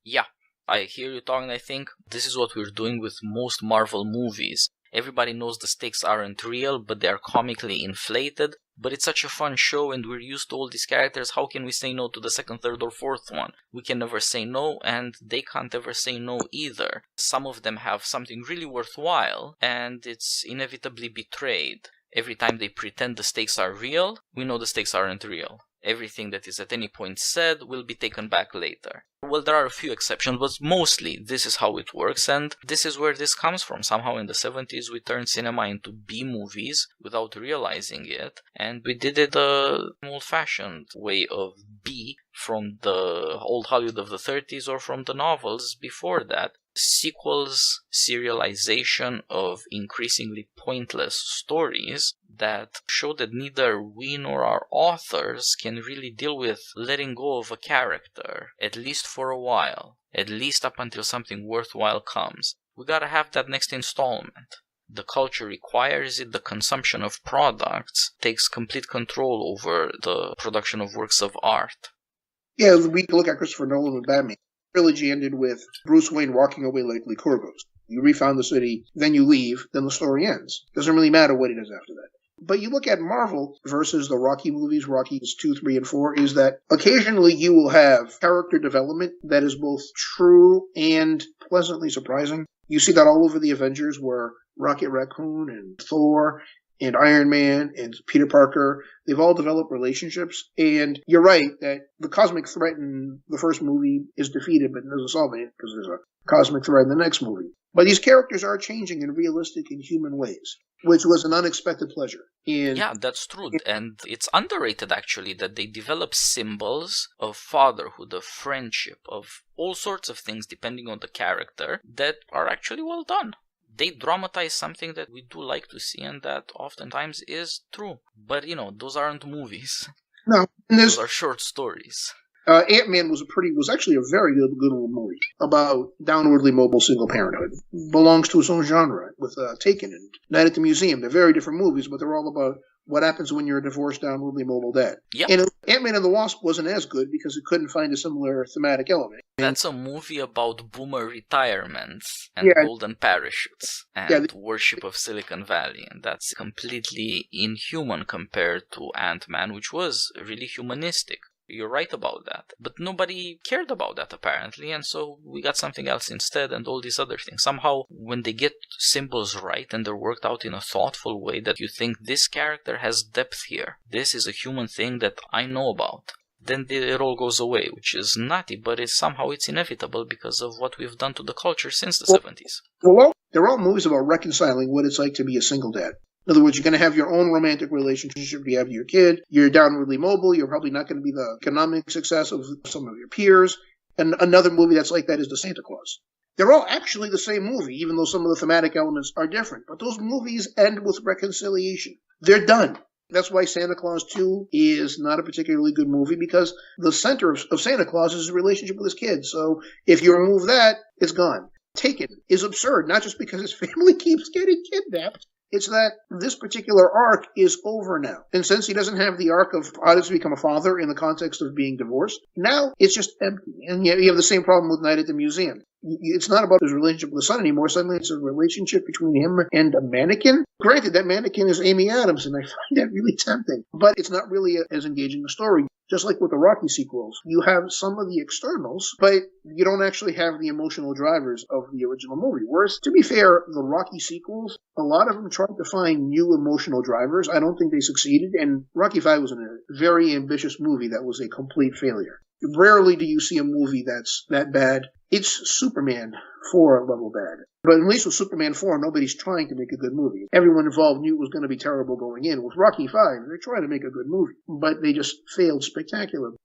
Yeah, I hear you talking, I think this is what we're doing with most Marvel movies. Everybody knows the stakes aren't real, but they are comically inflated. But it's such a fun show and we're used to all these characters. How can we say no to the second, third, or fourth one? We can never say no, and they can't ever say no either. Some of them have something really worthwhile, and it's inevitably betrayed. Every time they pretend the stakes are real, we know the stakes aren't real. Everything that is at any point said will be taken back later. Well, there are a few exceptions, but mostly this is how it works, and this is where this comes from. Somehow in the 70s we turned cinema into B-movies without realizing it, and we did it the old-fashioned way of B from the old Hollywood of the 30s or from the novels before that. Sequels, serialization of increasingly pointless stories that show that neither we nor our authors can really deal with letting go of a character, at least for a while, at least up until something worthwhile comes. We gotta have that next installment. The culture requires it, the consumption of products takes complete control over the production of works of art. Yeah, we look at Christopher Nolan with Batman. The trilogy ended with Bruce Wayne walking away like Lycurgus. You refound the city, then you leave, then the story ends. Doesn't really matter what he does after that. But you look at Marvel versus the Rocky movies, Rockies 2, 3, and 4, is that occasionally you will have character development that is both true and pleasantly surprising. You see that all over the Avengers where Rocket Raccoon and Thor and Iron Man and Peter Parker, they've all developed relationships. And you're right that the cosmic threat in the first movie is defeated, but it doesn't solve it because there's a cosmic threat in the next movie. But these characters are changing in realistic and human ways, which was an unexpected pleasure. Yeah, that's true. And it's underrated, actually, that they develop symbols of fatherhood, of friendship, of all sorts of things, depending on the character, that are actually well done. They dramatize something that we do like to see and that oftentimes is true. But, those aren't movies. No. Those are short stories. Ant-Man was actually a very good little movie about downwardly mobile single parenthood. Belongs to its own genre with Taken and Night at the Museum. They're very different movies, but they're all about what happens when you're a divorced, downwardly mobile dad. Yep. And Ant-Man and the Wasp wasn't as good because it couldn't find a similar thematic element. That's a movie about boomer retirements and golden parachutes and worship of Silicon Valley. And that's completely inhuman compared to Ant-Man, which was really humanistic. You're right about that. But nobody cared about that, apparently, and so we got something else instead and all these other things. Somehow, when they get symbols right and they're worked out in a thoughtful way that you think this character has depth here, this is a human thing that I know about, then it all goes away, which is nutty, but somehow it's inevitable because of what we've done to the culture since the 70s. Well, they're all movies about reconciling what it's like to be a single dad. In other words, you're going to have your own romantic relationship. You have your kid. You're downwardly mobile. You're probably not going to be the economic success of some of your peers. And another movie that's like that is The Santa Claus. They're all actually the same movie, even though some of the thematic elements are different. But those movies end with reconciliation. They're done. That's why Santa Claus 2 is not a particularly good movie, because the center of Santa Claus is his relationship with his kids. So if you remove that, it's gone. Taken is absurd, not just because his family keeps getting kidnapped. It's that this particular arc is over now. And since he doesn't have the arc of how to become a father in the context of being divorced, now it's just empty. And yet you have the same problem with Night at the Museum. It's not about his relationship with the son anymore. Suddenly it's a relationship between him and a mannequin. Granted, that mannequin is Amy Adams, and I find that really tempting. But it's not really as engaging a story. Just like with the Rocky sequels, you have some of the externals, but you don't actually have the emotional drivers of the original movie. Whereas, to be fair, the Rocky sequels, a lot of them tried to find new emotional drivers. I don't think they succeeded, and Rocky V was a very ambitious movie that was a complete failure. Rarely do you see a movie that's that bad. It's Superman 4 level bad. But at least with Superman 4, nobody's trying to make a good movie. Everyone involved knew it was going to be terrible going in. With Rocky V, they're trying to make a good movie, but they just failed spectacularly.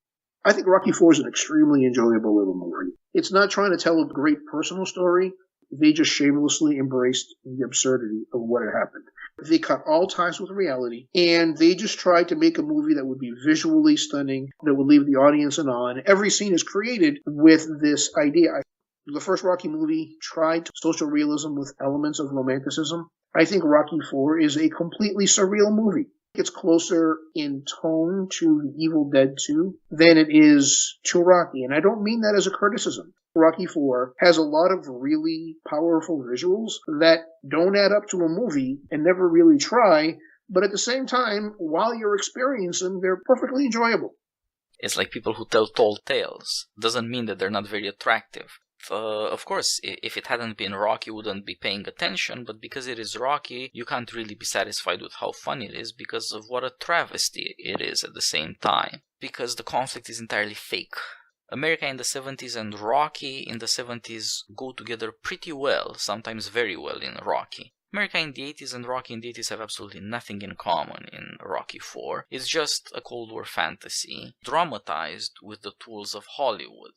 I think Rocky 4 is an extremely enjoyable little movie. It's not trying to tell a great personal story. They just shamelessly embraced the absurdity of what had happened. They cut all ties with reality, and they just tried to make a movie that would be visually stunning, that would leave the audience in awe. And every scene is created with this idea. The first Rocky movie tried social realism with elements of romanticism. I think Rocky IV is a completely surreal movie. It's closer in tone to Evil Dead 2 than it is to Rocky. And I don't mean that as a criticism. Rocky IV has a lot of really powerful visuals that don't add up to a movie and never really try, but at the same time, while you're experiencing them, they're perfectly enjoyable. It's like people who tell tall tales. Doesn't mean that they're not very attractive. Of course, if it hadn't been Rocky, you wouldn't be paying attention, but because it is Rocky, you can't really be satisfied with how fun it is because of what a travesty it is at the same time. Because the conflict is entirely fake. America in the 70s and Rocky in the 70s go together pretty well, sometimes very well in Rocky. America in the 80s and Rocky in the 80s have absolutely nothing in common in Rocky IV. It's just a Cold War fantasy, dramatized with the tools of Hollywood.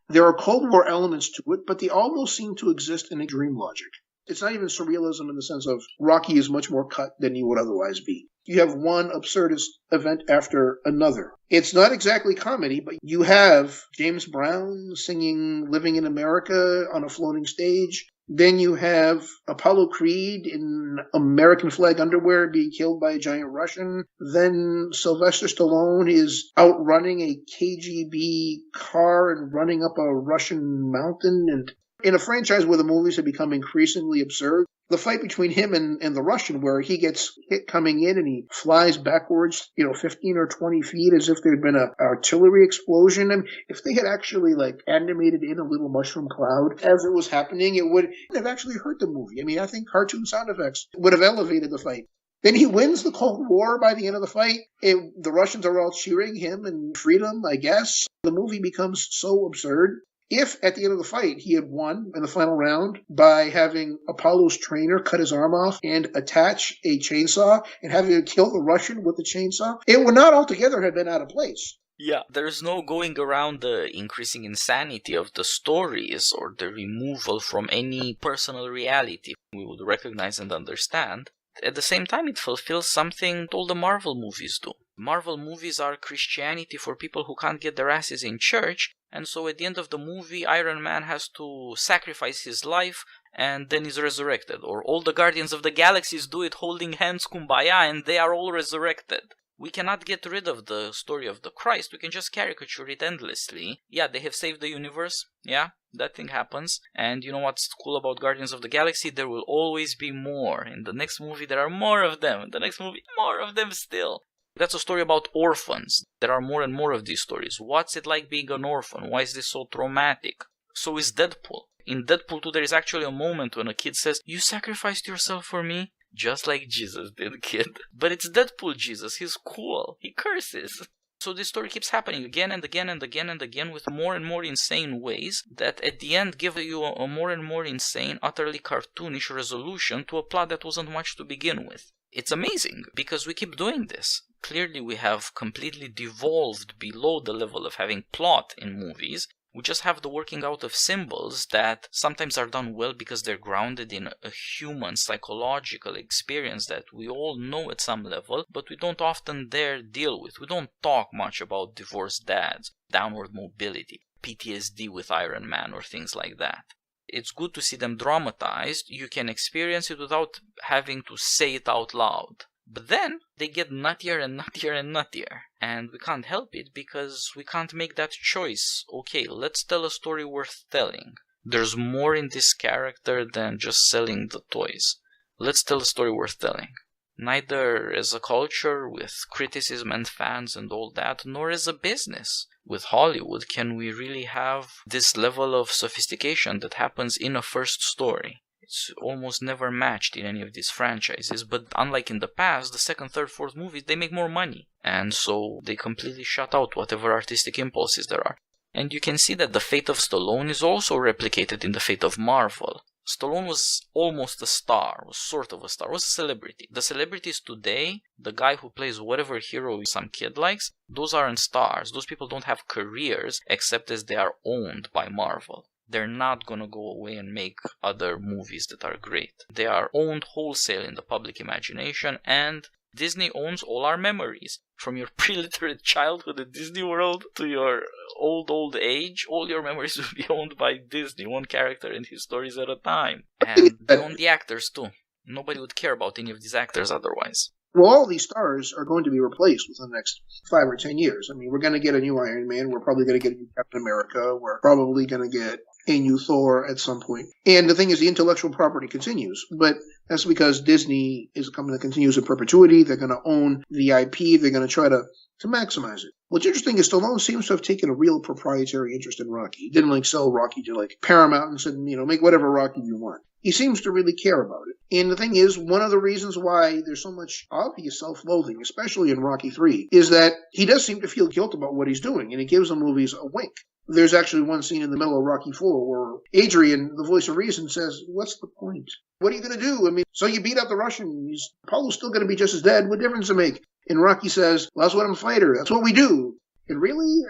There are Cold War elements to it, but they almost seem to exist in a dream logic. It's not even surrealism in the sense of Rocky is much more cut than he would otherwise be. You have one absurdist event after another. It's not exactly comedy, but you have James Brown singing Living in America on a floating stage. Then you have Apollo Creed in American flag underwear being killed by a giant Russian. Then Sylvester Stallone is outrunning a KGB car and running up a Russian mountain. And in a franchise where the movies have become increasingly absurd, the fight between him and the Russian, where he gets hit coming in and he flies backwards, 15 or 20 feet as if there'd been an artillery explosion. And if they had actually animated in a little mushroom cloud as it was happening, it would have actually hurt the movie. I mean, I think cartoon sound effects would have elevated the fight. Then he wins the Cold War by the end of the fight. The Russians are all cheering him and freedom, I guess. The movie becomes so absurd. If at the end of the fight he had won in the final round by having Apollo's trainer cut his arm off and attach a chainsaw and having him kill the Russian with the chainsaw, it would not altogether have been out of place. Yeah, there's no going around the increasing insanity of the stories or the removal from any personal reality we would recognize and understand. At the same time, it fulfills something all the Marvel movies do. Marvel movies are Christianity for people who can't get their asses in church, and so at the end of the movie, Iron Man has to sacrifice his life and then is resurrected. Or all the Guardians of the Galaxies do it holding hands kumbaya and they are all resurrected. We cannot get rid of the story of the Christ, we can just caricature it endlessly. Yeah, they have saved the universe, yeah, that thing happens. And you know what's cool about Guardians of the Galaxy? There will always be more. In the next movie there are more of them, in the next movie more of them still. That's a story about orphans. There are more and more of these stories. What's it like being an orphan? Why is this so traumatic? So is Deadpool. In Deadpool 2 there is actually a moment when a kid says, "You sacrificed yourself for me?" Just like Jesus did, kid. But it's Deadpool Jesus. He's cool. He curses. So this story keeps happening again and again and again and again with more and more insane ways that at the end give you a more and more insane, utterly cartoonish resolution to a plot that wasn't much to begin with. It's amazing because we keep doing this. Clearly we have completely devolved below the level of having plot in movies. We just have the working out of symbols that sometimes are done well because they're grounded in a human psychological experience that we all know at some level, but we don't often dare deal with. We don't talk much about divorced dads, downward mobility, PTSD with Iron Man or things like that. It's good to see them dramatized. You can experience it without having to say it out loud. But then they get nuttier and nuttier and nuttier. And we can't help it because we can't make that choice. Okay, let's tell a story worth telling. There's more in this character than just selling the toys. Let's tell a story worth telling. Neither as a culture with criticism and fans and all that, nor as a business. With Hollywood, can we really have this level of sophistication that happens in a first story? It's almost never matched in any of these franchises, but unlike in the past, the second, third, fourth movies, they make more money. And so they completely shut out whatever artistic impulses there are. And you can see that the fate of Stallone is also replicated in the fate of Marvel. Stallone was almost a star, was sort of a star, was a celebrity. The celebrities today, the guy who plays whatever hero some kid likes, those aren't stars. Those people don't have careers except as they are owned by Marvel. They're not gonna go away and make other movies that are great. They are owned wholesale in the public imagination, and Disney owns all our memories. From your pre-literate childhood at Disney World to your old age, all your memories will be owned by Disney, one character and his stories at a time. And they own the actors too. Nobody would care about any of these actors otherwise. Well, all these stars are going to be replaced within the next 5 or 10 years. I mean, we're going to get a new Iron Man. We're probably going to get a new Captain America. We're probably going to get a new Thor at some point. And the thing is, the intellectual property continues, but that's because Disney is a company that continues in perpetuity. They're going to own the IP. They're going to try to maximize it. What's interesting is Stallone seems to have taken a real proprietary interest in Rocky. He didn't sell Rocky to Paramount and said, make whatever Rocky you want. He seems to really care about it. And the thing is, one of the reasons why there's so much obvious self-loathing, especially in Rocky 3, is that he does seem to feel guilt about what he's doing, and he gives the movies a wink. There's actually one scene in the middle of Rocky 4 where Adrian, the voice of reason, says, what's the point? What are you going to do? So you beat out the Russian. Apollo's still going to be just as dead. What difference does it make? And Rocky says, well, that's what I'm a fighter. That's what we do. And really?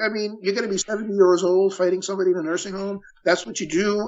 You're going to be 70 years old fighting somebody in a nursing home? That's what you do?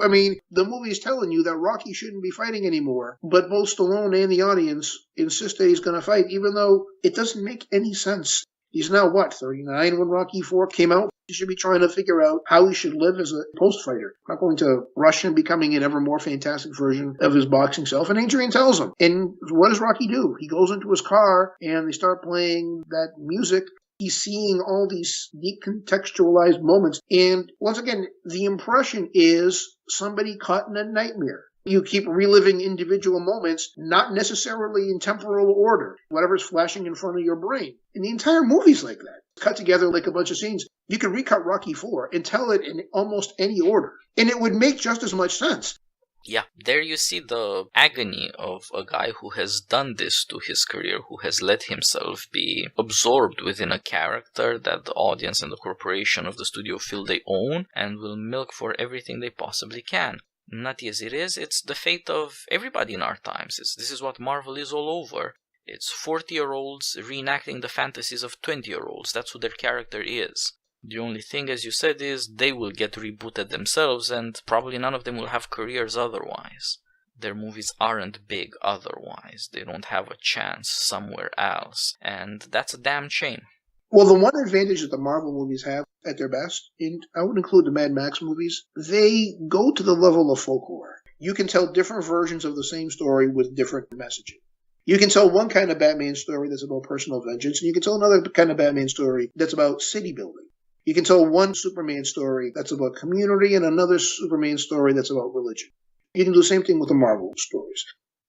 The movie's telling you that Rocky shouldn't be fighting anymore. But both Stallone and the audience insist that he's going to fight, even though it doesn't make any sense. He's now, 39 when Rocky 4 came out? He should be trying to figure out how he should live as a post-fighter. Not going to rush him becoming an ever more fantastic version of his boxing self. And Adrian tells him. And what does Rocky do? He goes into his car and they start playing that music. He's seeing all these decontextualized moments. And once again, the impression is somebody caught in a nightmare. You keep reliving individual moments, not necessarily in temporal order, whatever's flashing in front of your brain. And the entire movie's like that. Cut together like a bunch of scenes. You can recut Rocky 4 and tell it in almost any order. And it would make just as much sense. Yeah, there you see the agony of a guy who has done this to his career, who has let himself be absorbed within a character that the audience and the corporation of the studio feel they own and will milk for everything they possibly can. Nutty as it is, it's the fate of everybody in our times. This is what Marvel is all over. It's 40-year-olds reenacting the fantasies of 20-year-olds. That's who their character is. The only thing, as you said, is they will get rebooted themselves, and probably none of them will have careers otherwise. Their movies aren't big otherwise. They don't have a chance somewhere else, and that's a damn shame. Well, the one advantage that the Marvel movies have at their best, and I would include the Mad Max movies, they go to the level of folklore. You can tell different versions of the same story with different messaging. You can tell one kind of Batman story that's about personal vengeance, and you can tell another kind of Batman story that's about city building. You can tell one Superman story that's about community and another Superman story that's about religion. You can do the same thing with the Marvel stories.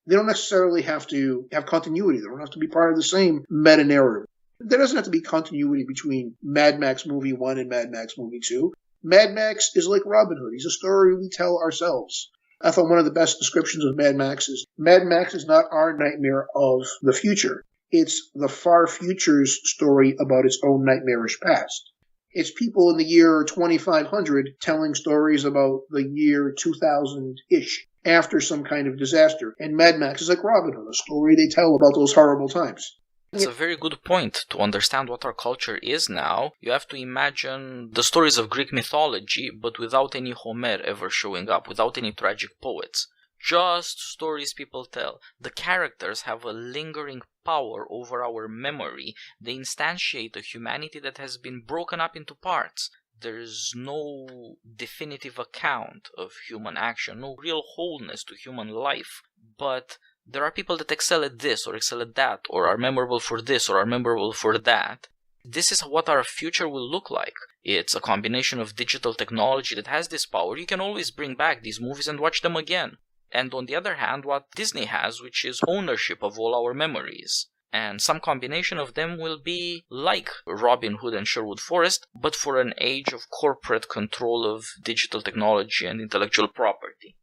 They don't necessarily have to have continuity. They don't have to be part of the same meta-narrative. There doesn't have to be continuity between Mad Max Movie 1 and Mad Max Movie 2. Mad Max is like Robin Hood. He's a story we tell ourselves. I thought one of the best descriptions of Mad Max is not our nightmare of the future. It's the far future's story about its own nightmarish past. It's people in the year 2500 telling stories about the year 2000-ish after some kind of disaster. And Mad Max is like Robin Hood, a story they tell about those horrible times. It's a very good point. To understand what our culture is now, you have to imagine the stories of Greek mythology, but without any Homer ever showing up, without any tragic poets. Just stories people tell. The characters have a lingering power over our memory. They instantiate a humanity that has been broken up into parts. There's no definitive account of human action, no real wholeness to human life. But there are people that excel at this or excel at that, or are memorable for this or are memorable for that. This is what our future will look like. It's a combination of digital technology that has this power. You can always bring back these movies and watch them again. And on the other hand, what Disney has, which is ownership of all our memories. And some combination of them will be like Robin Hood and Sherwood Forest, but for an age of corporate control of digital technology and intellectual property.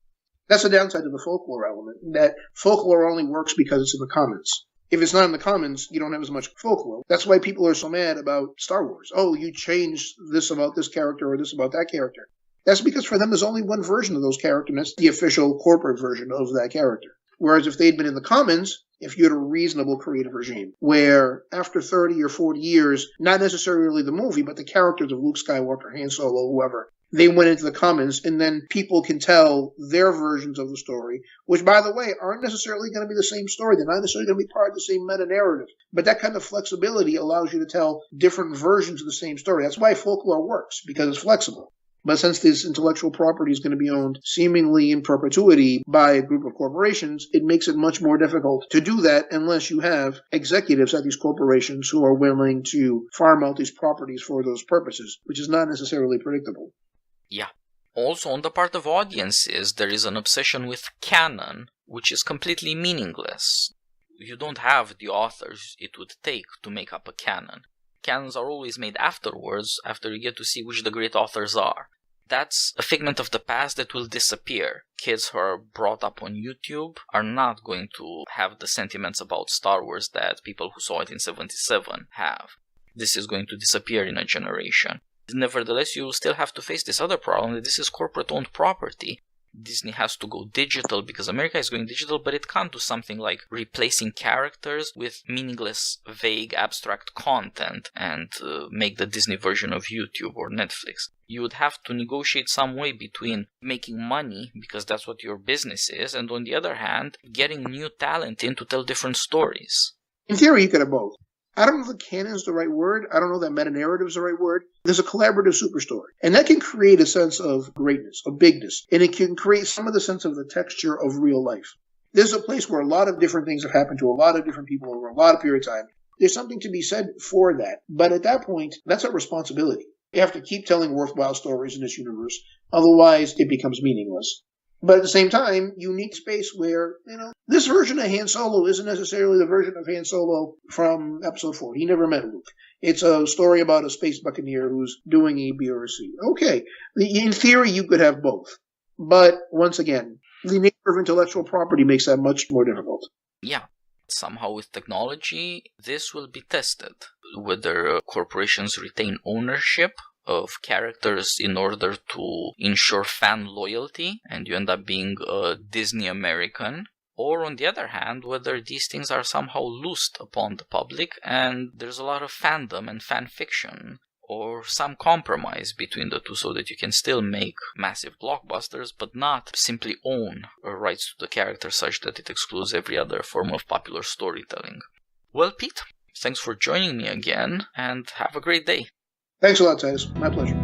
That's the downside of the folklore element, that folklore only works because it's in the commons. If it's not in the commons, you don't have as much folklore. That's why people are so mad about Star Wars. Oh, you changed this about this character or this about that character. That's because for them there's only one version of those characters, and that's the official corporate version of that character. Whereas if they'd been in the commons, if you had a reasonable creative regime, where after 30 or 40 years, not necessarily the movie, but the characters of Luke Skywalker, Han Solo, whoever, they went into the commons, and then people can tell their versions of the story, which, by the way, aren't necessarily going to be the same story. They're not necessarily going to be part of the same meta-narrative. But that kind of flexibility allows you to tell different versions of the same story. That's why folklore works, because it's flexible. But since this intellectual property is going to be owned seemingly in perpetuity by a group of corporations, it makes it much more difficult to do that unless you have executives at these corporations who are willing to farm out these properties for those purposes, which is not necessarily predictable. Yeah. Also, on the part of audiences, there is an obsession with canon, which is completely meaningless. You don't have the authors it would take to make up a canon. Canons are always made afterwards, after you get to see which the great authors are. That's a figment of the past that will disappear. Kids who are brought up on YouTube are not going to have the sentiments about Star Wars that people who saw it in 77 have. This is going to disappear in a generation. Nevertheless, you will still have to face this other problem, that this is corporate-owned property. Disney has to go digital because America is going digital, but it can't do something like replacing characters with meaningless, vague, abstract content and make the Disney version of YouTube or Netflix. You would have to negotiate some way between making money, because that's what your business is, and on the other hand, getting new talent in to tell different stories. In theory, you could have both. I don't know if canon is the right word. I don't know that meta-narrative is the right word. There's a collaborative superstory. And that can create a sense of greatness, of bigness. And it can create some of the sense of the texture of real life. There's a place where a lot of different things have happened to a lot of different people over a lot of period of time. There's something to be said for that. But at that point, that's a responsibility. You have to keep telling worthwhile stories in this universe. Otherwise, it becomes meaningless. But at the same time, you need space where, this version of Han Solo isn't necessarily the version of Han Solo from Episode 4. He never met Luke. It's a story about a space buccaneer who's doing A, B, or C. Okay, in theory, you could have both. But once again, the nature of intellectual property makes that much more difficult. Yeah. Somehow with technology, this will be tested. Whether corporations retain ownership of characters in order to ensure fan loyalty, and you end up being a Disney American, or on the other hand, whether these things are somehow loosed upon the public and there's a lot of fandom and fan fiction, or some compromise between the two so that you can still make massive blockbusters but not simply own rights to the character such that it excludes every other form of popular storytelling. Well, Pete, thanks for joining me again, and have a great day. Thanks a lot, Titus. My pleasure.